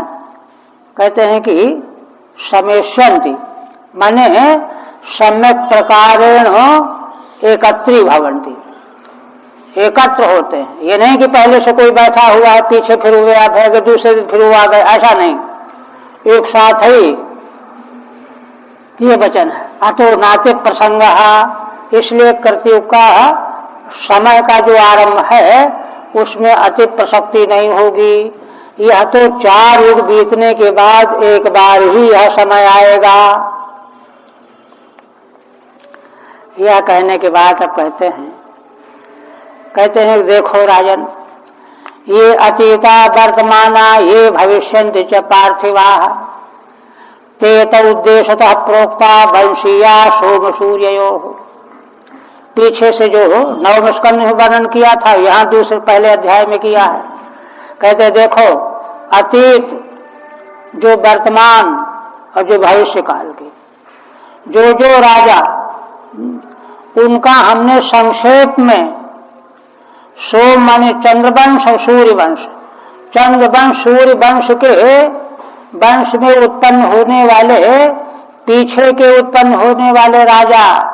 कहते हैं कि समेष्यन्ति माने सम्यक प्रकारेण एकत्री भवन्ति, एकत्र होते हैं। ये नहीं कि पहले से कोई बैठा हुआ है, पीछे फिर हुए आप है, दूसरे दिन फिर वो आ गए, ऐसा नहीं, एक साथ ही ये वचन है। अतो नाते प्रसंग, इसलिए कृतयुग का समय का जो आरंभ है उसमें अति प्रसक्ति नहीं होगी। यह तो 4 युग बीतने के बाद एक बार ही यह समय आएगा। यह कहने के बाद अब कहते हैं देखो राजन, ये अतीता वर्तमाना ये भविष्यन्ति च पार्थिवा, ते उद्देश्यतः प्रोक्ता वंशीया सोम सूर्ययोः। पीछे से जो नवम स्कंध में वर्णन किया था, यहाँ दूसरे पहले अध्याय में किया है। कहते देखो अतीत, जो वर्तमान और जो भविष्य काल के जो राजा, उनका हमने संक्षेप में सोम माने चंद्रवंश और सूर्यवंश, चंद्रवंश सूर्यवंश के वंश में उत्पन्न होने वाले, पीछे के उत्पन्न होने वाले राजा,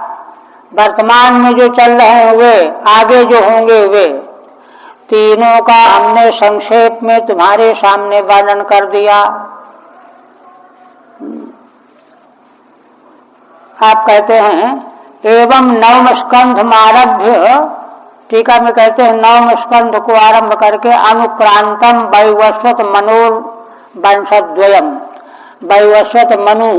वर्तमान में जो चल रहे हैं वे, आगे जो होंगे वे, तीनों का हमने संक्षेप में तुम्हारे सामने वर्णन कर दिया। आप कहते हैं एवं नवम स्कंध आरभ्य, टीका में कहते हैं नवम स्कंध को आरंभ करके अनुक्रांतम वैवस्वत मनोर वंशद्वयम, वैवस्वत मनु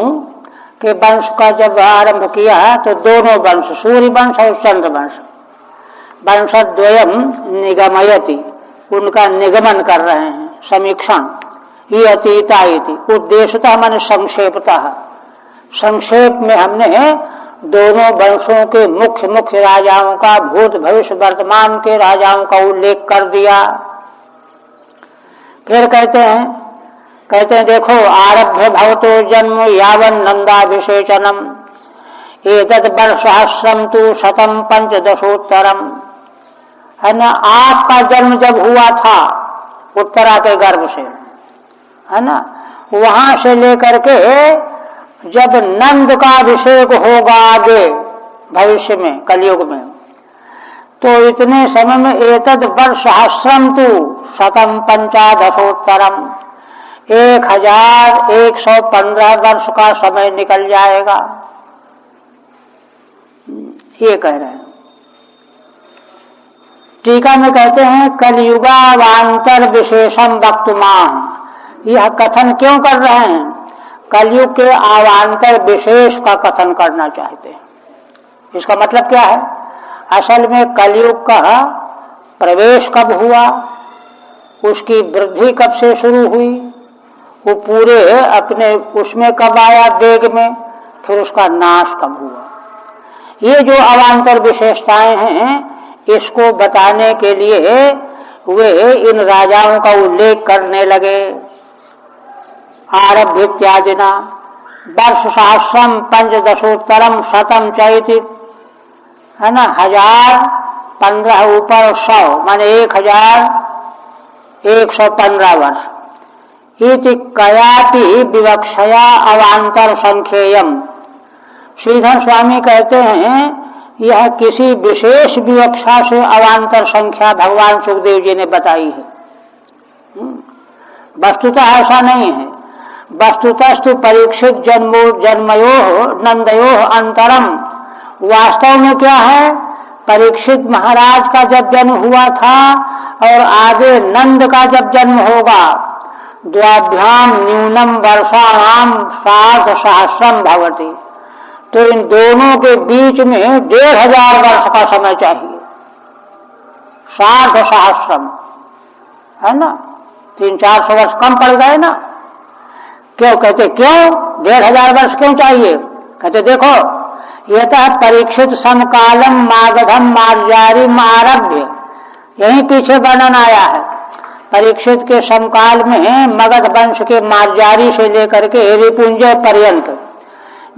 के वंश का जब आरंभ किया तो दोनों वंश, सूर्य वंश और चंद्र वंश, वंशद्वयम निगमयति, उनका निगमन कर रहे हैं, समीक्षण। ये अतीता इति, उद्देश्यतः माने संक्षेपतः, संक्षेप में हमने दोनों वंशों के मुख्य मुख्य राजाओं का, भूत भविष्य वर्तमान के राजाओं का उल्लेख कर दिया। फिर कहते हैं देखो, आरभ्य भवतो जन्म यावन नंदाभिषेचनम एतद वर्षसहस्रम तु शतम पंचदशोत्तरम, है ना। आपका जन्म जब हुआ था उत्तरा के गर्भ से, है ना, वहां से लेकर के जब नंद का अभिषेक होगा आगे भविष्य में कलयुग में, तो इतने समय में एतद वर्षसहस्रम तु शतम पंचादशोत्तरम, 1115 वर्ष का समय निकल जाएगा, ये कह रहे हैं। टीका में कहते हैं कलयुगावांतर विशेषम वक्तुमाह, यह कथन क्यों कर रहे हैं? कलयुग के आवांतर विशेष का कथन करना चाहते हैं। इसका मतलब क्या है? असल में कलयुग का प्रवेश कब हुआ, उसकी वृद्धि कब से शुरू हुई, वो पूरे अपने उसमें कब आया वेग में, फिर उसका नाश कब हुआ। ये जो अवांतर विशेषताएं हैं, इसको बताने के लिए वे इन राजाओं का उल्लेख करने लगे। आरभ्य इत्यादिना वर्ष सहस्रम पंचदशोत्तरम शतम चैति, है ना, 1015 ऊपर 100 माने 1115 वर्ष। इति कयाति विवक्षया अवांतर संख्येयम, श्रीधर स्वामी कहते हैं यह किसी विशेष विवक्षा से अवांतर संख्या भगवान सुखदेव जी ने बताई है। वस्तुतः ऐसा नहीं है। वस्तुतस्तु परीक्षित जन्मयो नंदयो अंतरम, वास्तव में क्या है, परीक्षित महाराज का जब जन्म हुआ था और आगे नंद का जब जन्म होगा, द्वाभ्याम न्यूनम वर्षाणाम 6000 भवति, तो इन दोनों के बीच में 1500 वर्ष का समय चाहिए। 6000 है ना, 300-400 वर्ष कम पड़ गए ना। क्यों कहते, क्यों 1500 वर्ष क्यों चाहिए? कहते देखो, यतः परीक्षित समकालम मागधम मार्जारी आरभ्य, यही पीछे वर्णन आया है। परीक्षित के समकाल में मगध वंश के मार्जारी से लेकर के रिपुंजय पर्यंत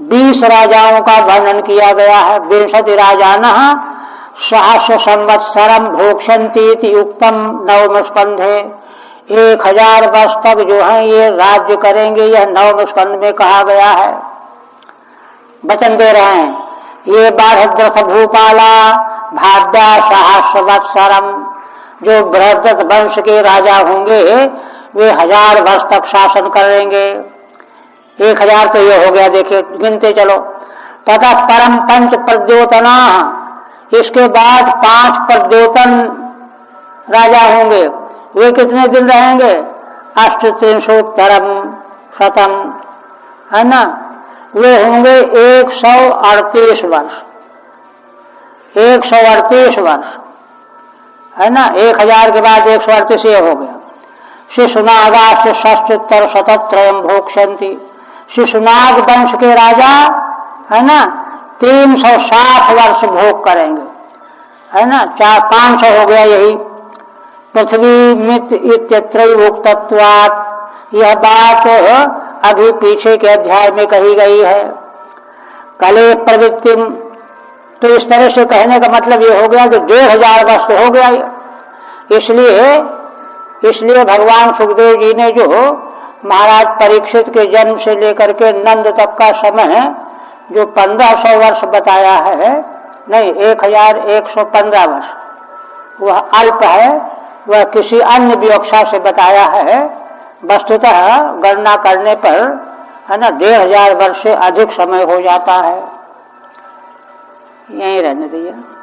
20 राजाओं का वर्णन किया गया है। 20 राजानः सहस्र संवत्सरम भोक्ष्यन्ति उक्तम नवम स्कंधे, 1000 वर्ष तक जो है ये राज्य करेंगे, यह नवम स्कंध में कहा गया है। वचन दे रहे हैं, ये बारहद्रथ भूपाला भाद्या सहस्रवत्सरम, जो बृहद्रथ वंश के राजा होंगे वे 1000 वर्ष तक शासन करेंगे। 1000 तो ये हो गया, देखिए गिनते चलो। तथा परम पंच प्रद्योतना, इसके बाद 5 प्रद्योतन राजा होंगे, वे कितने दिन रहेंगे? 830 शतम, है ना, वे होंगे 138 वर्ष, 138 वर्ष, है ना। 1000 के बाद 138 ये हो गया। शिशुनागास्य षष्ठोत्तर शतत्रयम भोक्ष्यन्ति, शिशुनाग वंश के राजा, है ना, 360 वर्ष भोग करेंगे, है ना। 500 हो गया यही। पृथ्वी मित इत्यत्रैव उक्तत्वात्, यह बात अभी पीछे के अध्याय में कही गई है। कले प्रवृत्ति, तो इस तरह से कहने का मतलब ये हो गया कि 1500 वर्ष हो गया। इसलिए भगवान सुखदेव जी ने जो महाराज परीक्षित के जन्म से लेकर के नंद तक का समय जो 1500 वर्ष बताया है, नहीं 1115 वर्ष, वह अल्प है, वह किसी अन्य विवक्षा से बताया है। वस्तुतः गणना करने पर, है ना, 1500 वर्ष से अधिक समय हो जाता है। यहीं रहने दिया।